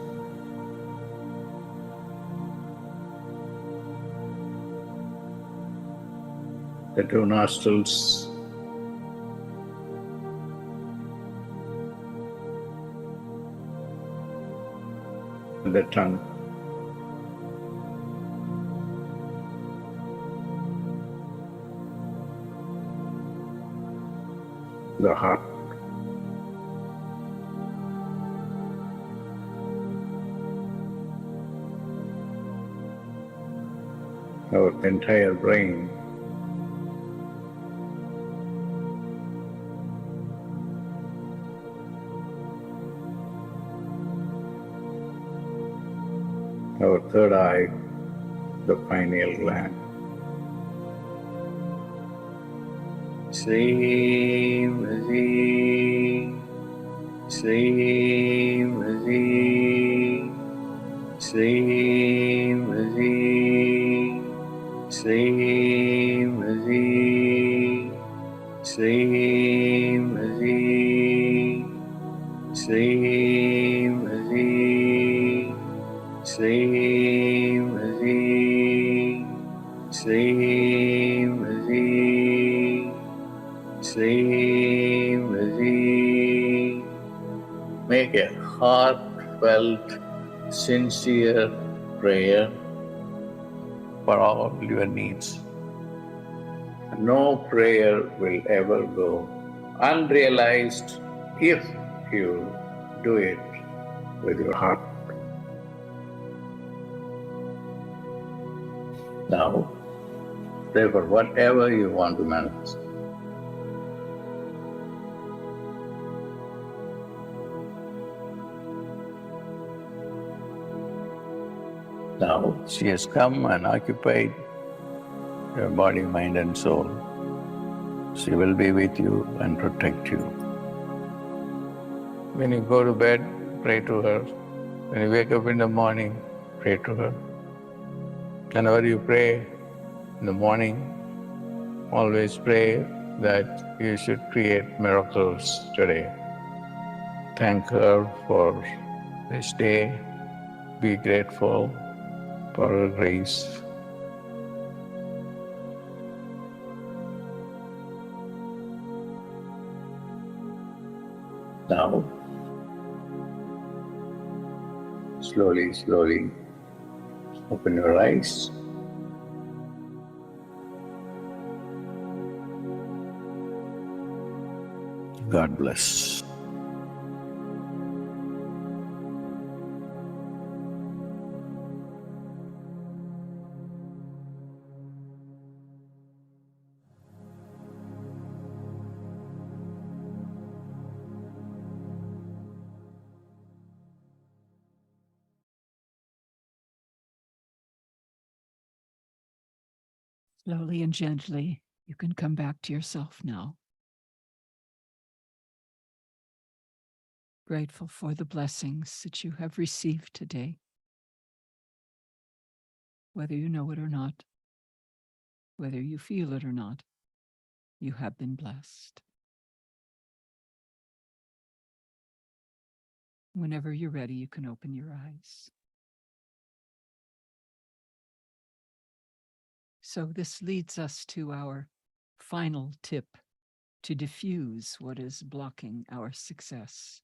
the two nostrils, the tongue, the heart, our entire brain, our third eye, the pineal gland. Swamini, Swamini, Swamini, Swamini, Swamini, Swamini, Swamini, Swamini, Swamini. Make a heartfelt, sincere prayer for all your needs. No prayer will ever go unrealized if you do it with your heart. Now, pray for whatever you want to manifest. Now, she has come and occupied your body, mind and soul. She will be with you and protect you. When you go to bed, pray to her. When you wake up in the morning, pray to her. Whenever you pray in the morning, always pray that you should create miracles today. Thank her for this day. Be grateful for her grace. Now, Slowly, slowly open your eyes. God bless. Slowly and gently, you can come back to yourself now. Grateful for the blessings that you have received today. Whether you know it or not, whether you feel it or not, you have been blessed. Whenever you're ready, you can open your eyes. So this leads us to our final tip to diffuse what is blocking our success.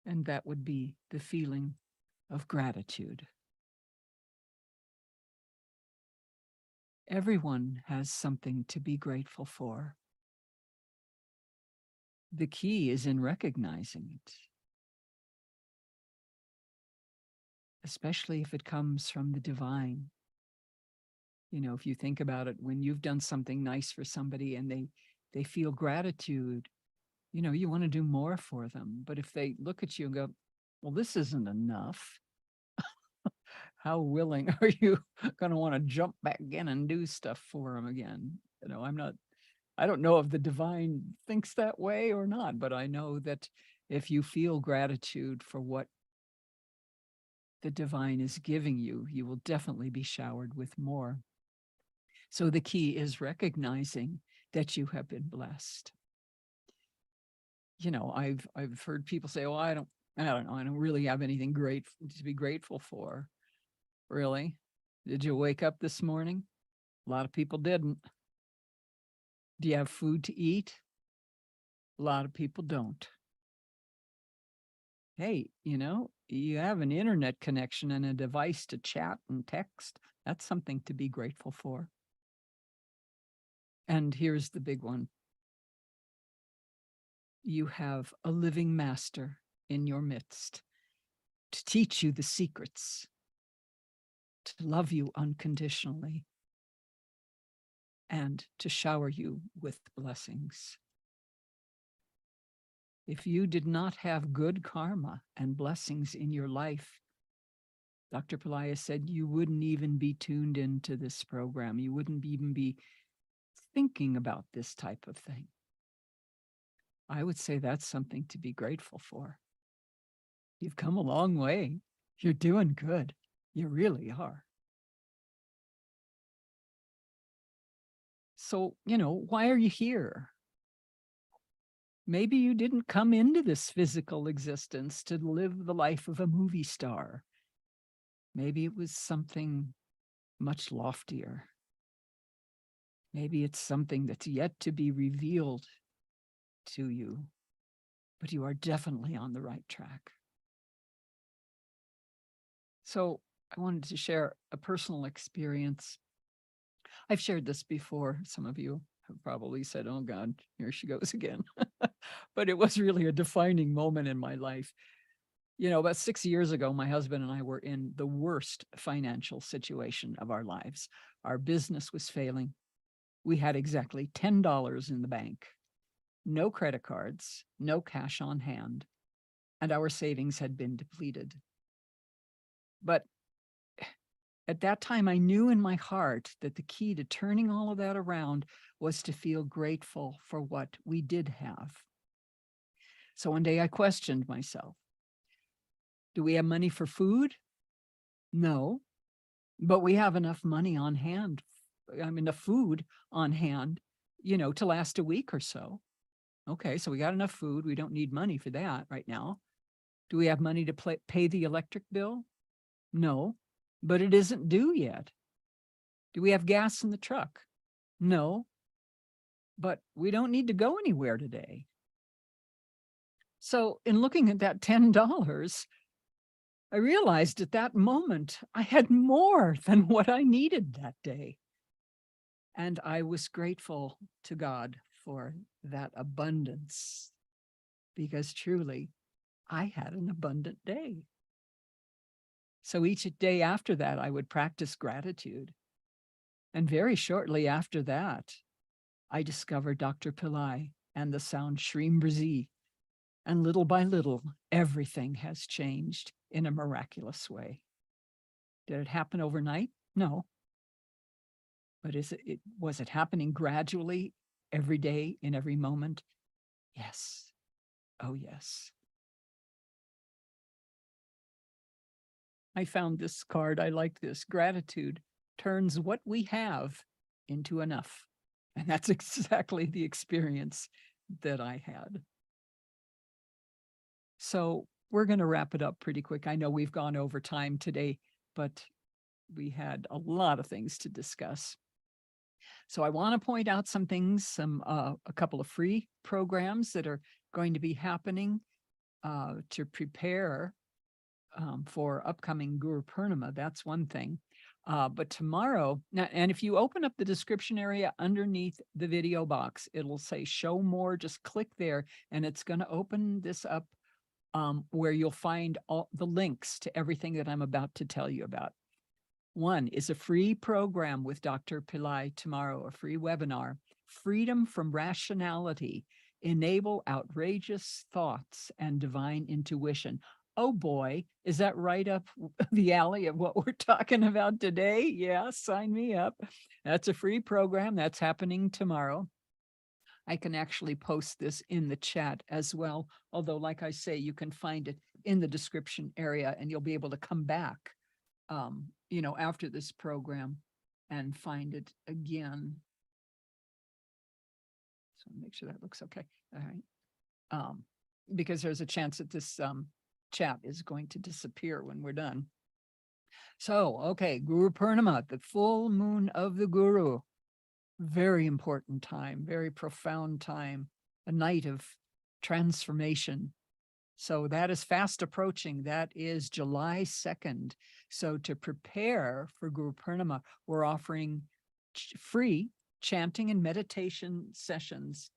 And that would be the feeling of gratitude. Everyone has something to be grateful for. The key is in recognizing it, especially if it comes from the divine. You know, if you think about it, when you've done something nice for somebody and they feel gratitude, you know, you want to do more for them. But if they look at you and go, well, this isn't enough, how willing are you going to want to jump back in and do stuff for them again? You know, I don't know if the divine thinks that way or not, but I know that if you feel gratitude for what the divine is giving you, you will definitely be showered with more. So the key is recognizing that you have been blessed. You know, I've heard people say, "Oh, I don't know, I don't really have anything great to be grateful for." Really? Did you wake up this morning? A lot of people didn't. Do you have food to eat? A lot of people don't. Hey, you know, you have an internet connection and a device to chat and text. That's something to be grateful for. And here's the big one. You have a living master in your midst to teach you the secrets, to love you unconditionally, and to shower you with blessings. If you did not have good karma and blessings in your life, Dr. Pillai said you wouldn't even be tuned into this program. You wouldn't even be thinking about this type of thing. I would say that's something to be grateful for. You've come a long way. You're doing good. You really are. So, you know, why are you here? Maybe you didn't come into this physical existence to live the life of a movie star. Maybe it was something much loftier. Maybe it's something that's yet to be revealed to you, but you are definitely on the right track. So I wanted to share a personal experience. I've shared this before. Some of you have probably said, oh God, here she goes again. But it was really a defining moment in my life. You know, about 6 years ago, my husband and I were in the worst financial situation of our lives. Our business was failing. We had exactly $10 in the bank, no credit cards, no cash on hand, and our savings had been depleted. But at that time, I knew in my heart that the key to turning all of that around was to feel grateful for what we did have. So one day I questioned myself. Do we have money for food? No, but we have enough money on hand. I mean, enough food on hand, you know, to last a week or so. Okay, so we got enough food. We don't need money for that right now. Do we have money to pay the electric bill? No, but it isn't due yet. Do we have gas in the truck? No, but we don't need to go anywhere today. So in looking at that $10, I realized at that moment I had more than what I needed that day. And I was grateful to God for that abundance, because truly I had an abundant day. So each day after that, I would practice gratitude. And very shortly after that, I discovered Dr. Pillai and the sound Shreem Brazi. And little by little, everything has changed in a miraculous way. Did it happen overnight? No. But was it happening gradually every day in every moment? Yes. Oh, yes. I found this card. I like this. Gratitude turns what we have into enough. And that's exactly the experience that I had. So we're going to wrap it up pretty quick. I know we've gone over time today, but we had a lot of things to discuss. So I want to point out some things, a couple of free programs that are going to be happening to prepare for upcoming Guru Purnima. That's one thing. But tomorrow, and if you open up the description area underneath the video box, it'll say show more. Just click there and it's going to open this up where you'll find all the links to everything that I'm about to tell you about. One is a free program with Dr. Pillai tomorrow, a free webinar, Freedom from Rationality, Enable Outrageous Thoughts and Divine Intuition. Oh boy, is that right up the alley of what we're talking about today? Yeah, sign me up. That's a free program that's happening tomorrow. I can actually post this in the chat as well. Although, like I say, you can find it in the description area and you'll be able to come back, after this program and find it again. So make sure that looks okay. All right. Because there's a chance that this chat is going to disappear when we're done. So, okay, Guru Purnima, the full moon of the Guru. Very important time, very profound time, a night of transformation. So that is fast approaching. That is July 2nd. So to prepare for Guru Purnima, we're offering free chanting and meditation sessions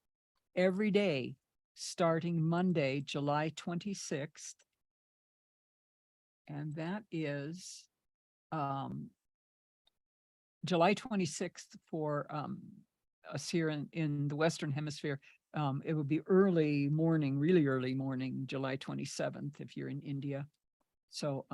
every day, starting Monday, July 26th. And that is July 26th for us here in the Western Hemisphere. It would be early morning, really early morning, July 27th if you're in India. So,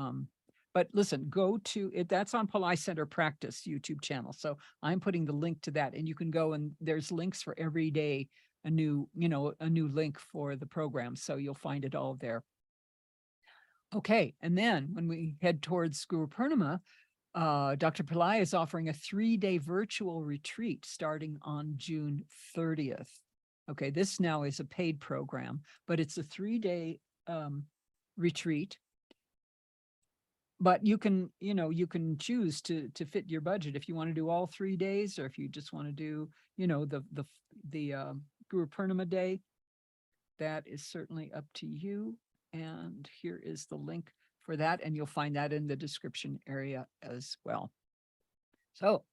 but listen, go to it. That's on Pillai Center Practice YouTube channel. So I'm putting the link to that, and you can go and there's links for every day, a new link for the program. So you'll find it all there. Okay, and then when we head towards Guru Purnima, Dr. Pillai is offering a 3-day virtual retreat starting on June 30th. Okay, this now is a paid program, but it's a 3-day retreat. But you can choose to fit your budget if you want to do all 3 days, or if you just want to do, the Guru Purnima day. That is certainly up to you. And here is the link for that, and you'll find that in the description area as well. So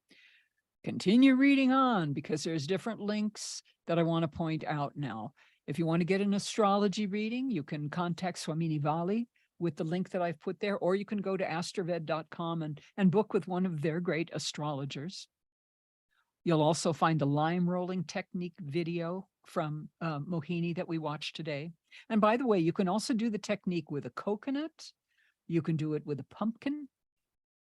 continue reading on, because there's different links that I want to point out now. If you want to get an astrology reading, you can contact Swamini Valli with the link that I've put there, or you can go to AstroVed.com and book with one of their great astrologers. You'll also find the lime rolling technique video from Mohini that we watched today. And by the way, you can also do the technique with a coconut. You can do it with a pumpkin.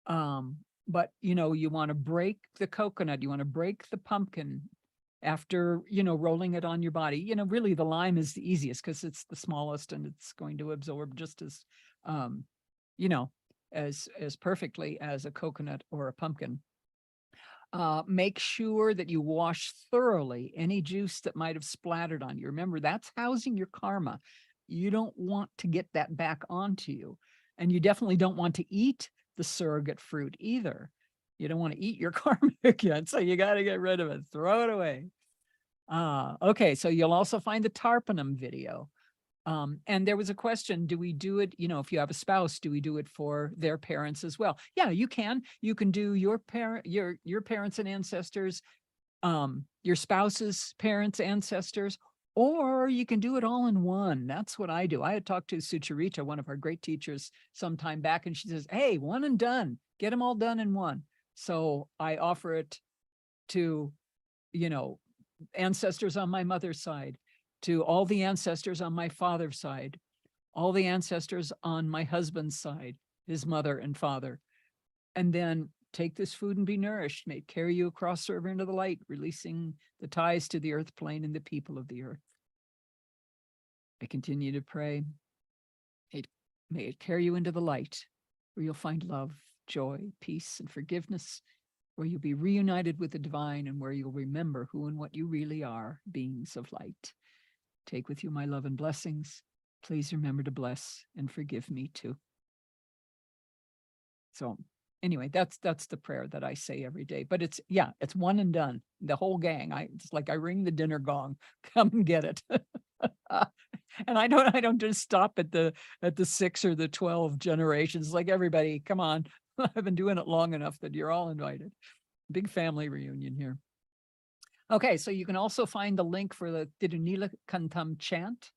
But, you want to break the coconut. You want to break the pumpkin after, rolling it on your body. Really the lime is the easiest because it's the smallest and it's going to absorb just as, as perfectly as a coconut or a pumpkin. Make sure that you wash thoroughly any juice that might have splattered on you. Remember, that's housing your karma. You don't want to get that back onto you. And you definitely don't want to eat the surrogate fruit either. You don't want to eat your karma again. So you got to get rid of it. Throw it away. Okay, so you'll also find the Tarpanam video. And there was a question, do we do it, if you have a spouse, do we do it for their parents as well? Yeah, you can. You can do your parents and ancestors, your spouse's parents, ancestors, or you can do it all in one. That's what I do. I had talked to Sucharita, one of our great teachers, some time back, and she says, hey, one and done. Get them all done in one. So I offer it to, ancestors on my mother's side, to all the ancestors on my father's side, all the ancestors on my husband's side, his mother and father. And then take this food and be nourished. May it carry you across the river into the light, releasing the ties to the earth plane and the people of the earth. I continue to pray. May it carry you into the light, where you'll find love, joy, peace, and forgiveness, where you'll be reunited with the divine, and where you'll remember who and what you really are, beings of light. Take with you my love and blessings. Please remember to bless and forgive me too. So anyway, that's the prayer that I say every day. But it's one and done. The whole gang. It's like I ring the dinner gong. Come and get it. And I don't just stop at the 6 or the 12 generations. Like, everybody, come on. I've been doing it long enough that you're all invited. Big family reunion here. Okay, so you can also find the link for the Tirunila Kantam chant,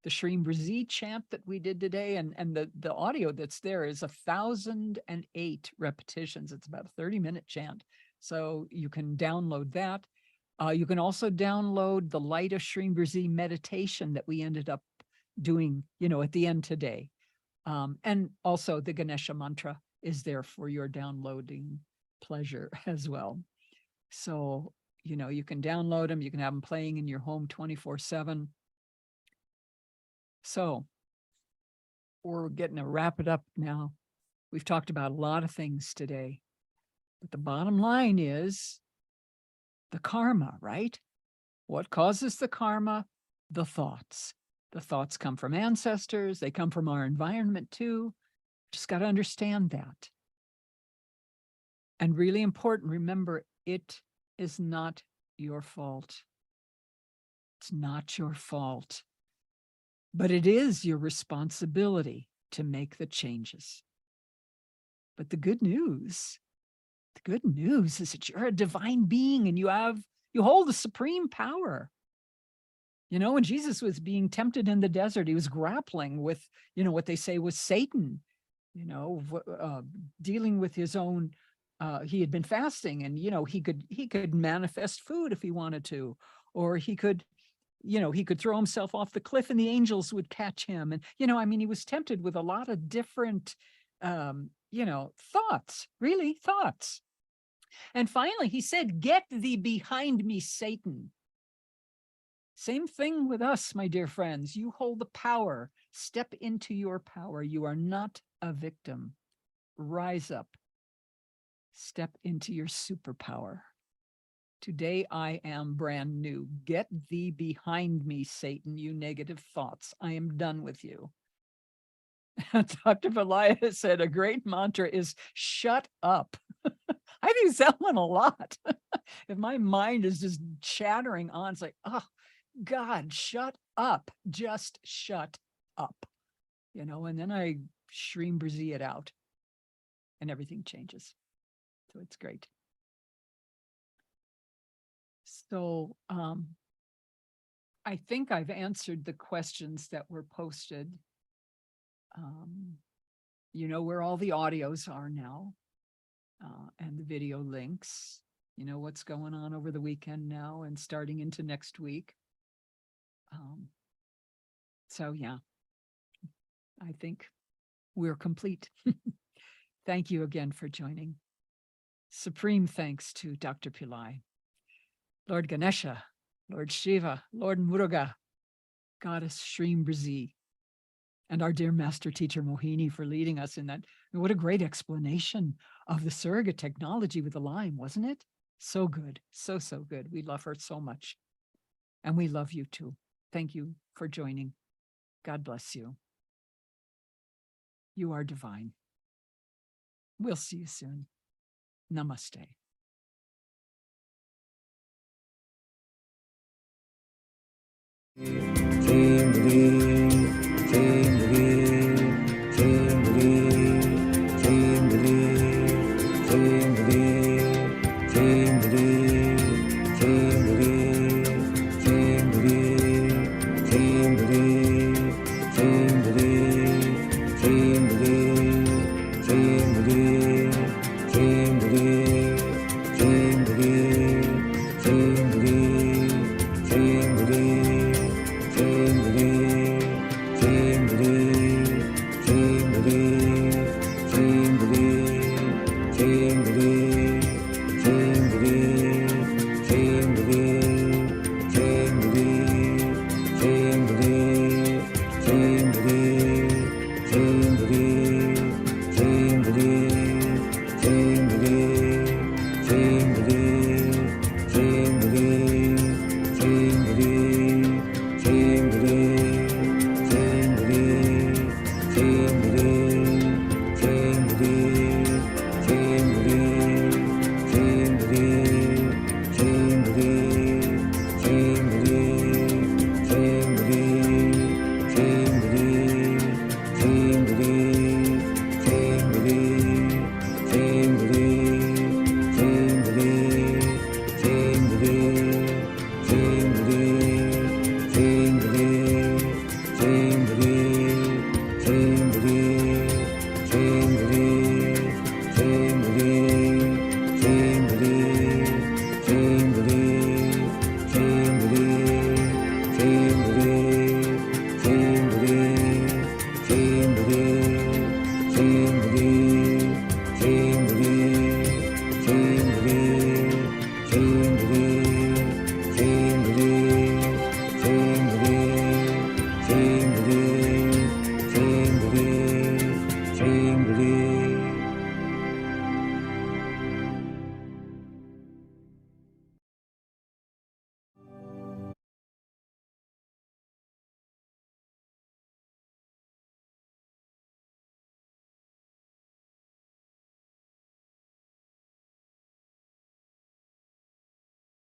the Shrim Brazi chant that we did today, and the audio that's there is 1,008 repetitions. It's about a 30-minute chant. So you can download that. You can also download the Light of Shrim Brazi meditation that we ended up doing, at the end today. And also the Ganesha mantra is there for your downloading pleasure as well. So, you can download them. You can have them playing in your home 24/7. So we're getting to wrap it up now. We've talked about a lot of things today, but the bottom line is the karma, right? What causes the karma? The thoughts. The thoughts come from ancestors. They come from our environment too. Just got to understand that. And really important, remember, it is not your fault. It's not your fault. But it is your responsibility to make the changes. But the good news is that you're a divine being and you hold the supreme power. When Jesus was being tempted in the desert, he was grappling with, what they say was Satan, dealing with his own, he had been fasting, and, he could manifest food if he wanted to, or he could throw himself off the cliff and the angels would catch him. And, he was tempted with a lot of different, thoughts. And finally, he said, "Get thee behind me, Satan." Same thing with us, my dear friends. You hold the power. Step into your power. You are not a victim. Rise up. Step into your superpower. Today I am brand new. Get thee behind me, Satan, you negative thoughts. I am done with you. Dr. Pillai said a great mantra is shut up. I use that one a lot. If my mind is just chattering on, it's like, oh, God, shut up. Just shut up. And then I Shrim Brazi it out and everything changes. So it's great. So I think I've answered the questions that were posted. Where all the audios are now and the video links. What's going on over the weekend now and starting into next week. So yeah, I think we're complete. Thank you again for joining. Supreme thanks to Dr. Pillai, Lord Ganesha, Lord Shiva, Lord Muruga, Goddess Shrim Brazi, and our dear Master Teacher Mohini for leading us in that. What a great explanation of the surrogate technology with the Lyme, wasn't it? So good, so good. We love her so much. And we love you too. Thank you for joining. God bless you. You are divine. We'll see you soon. Namaste. Shrim Brazi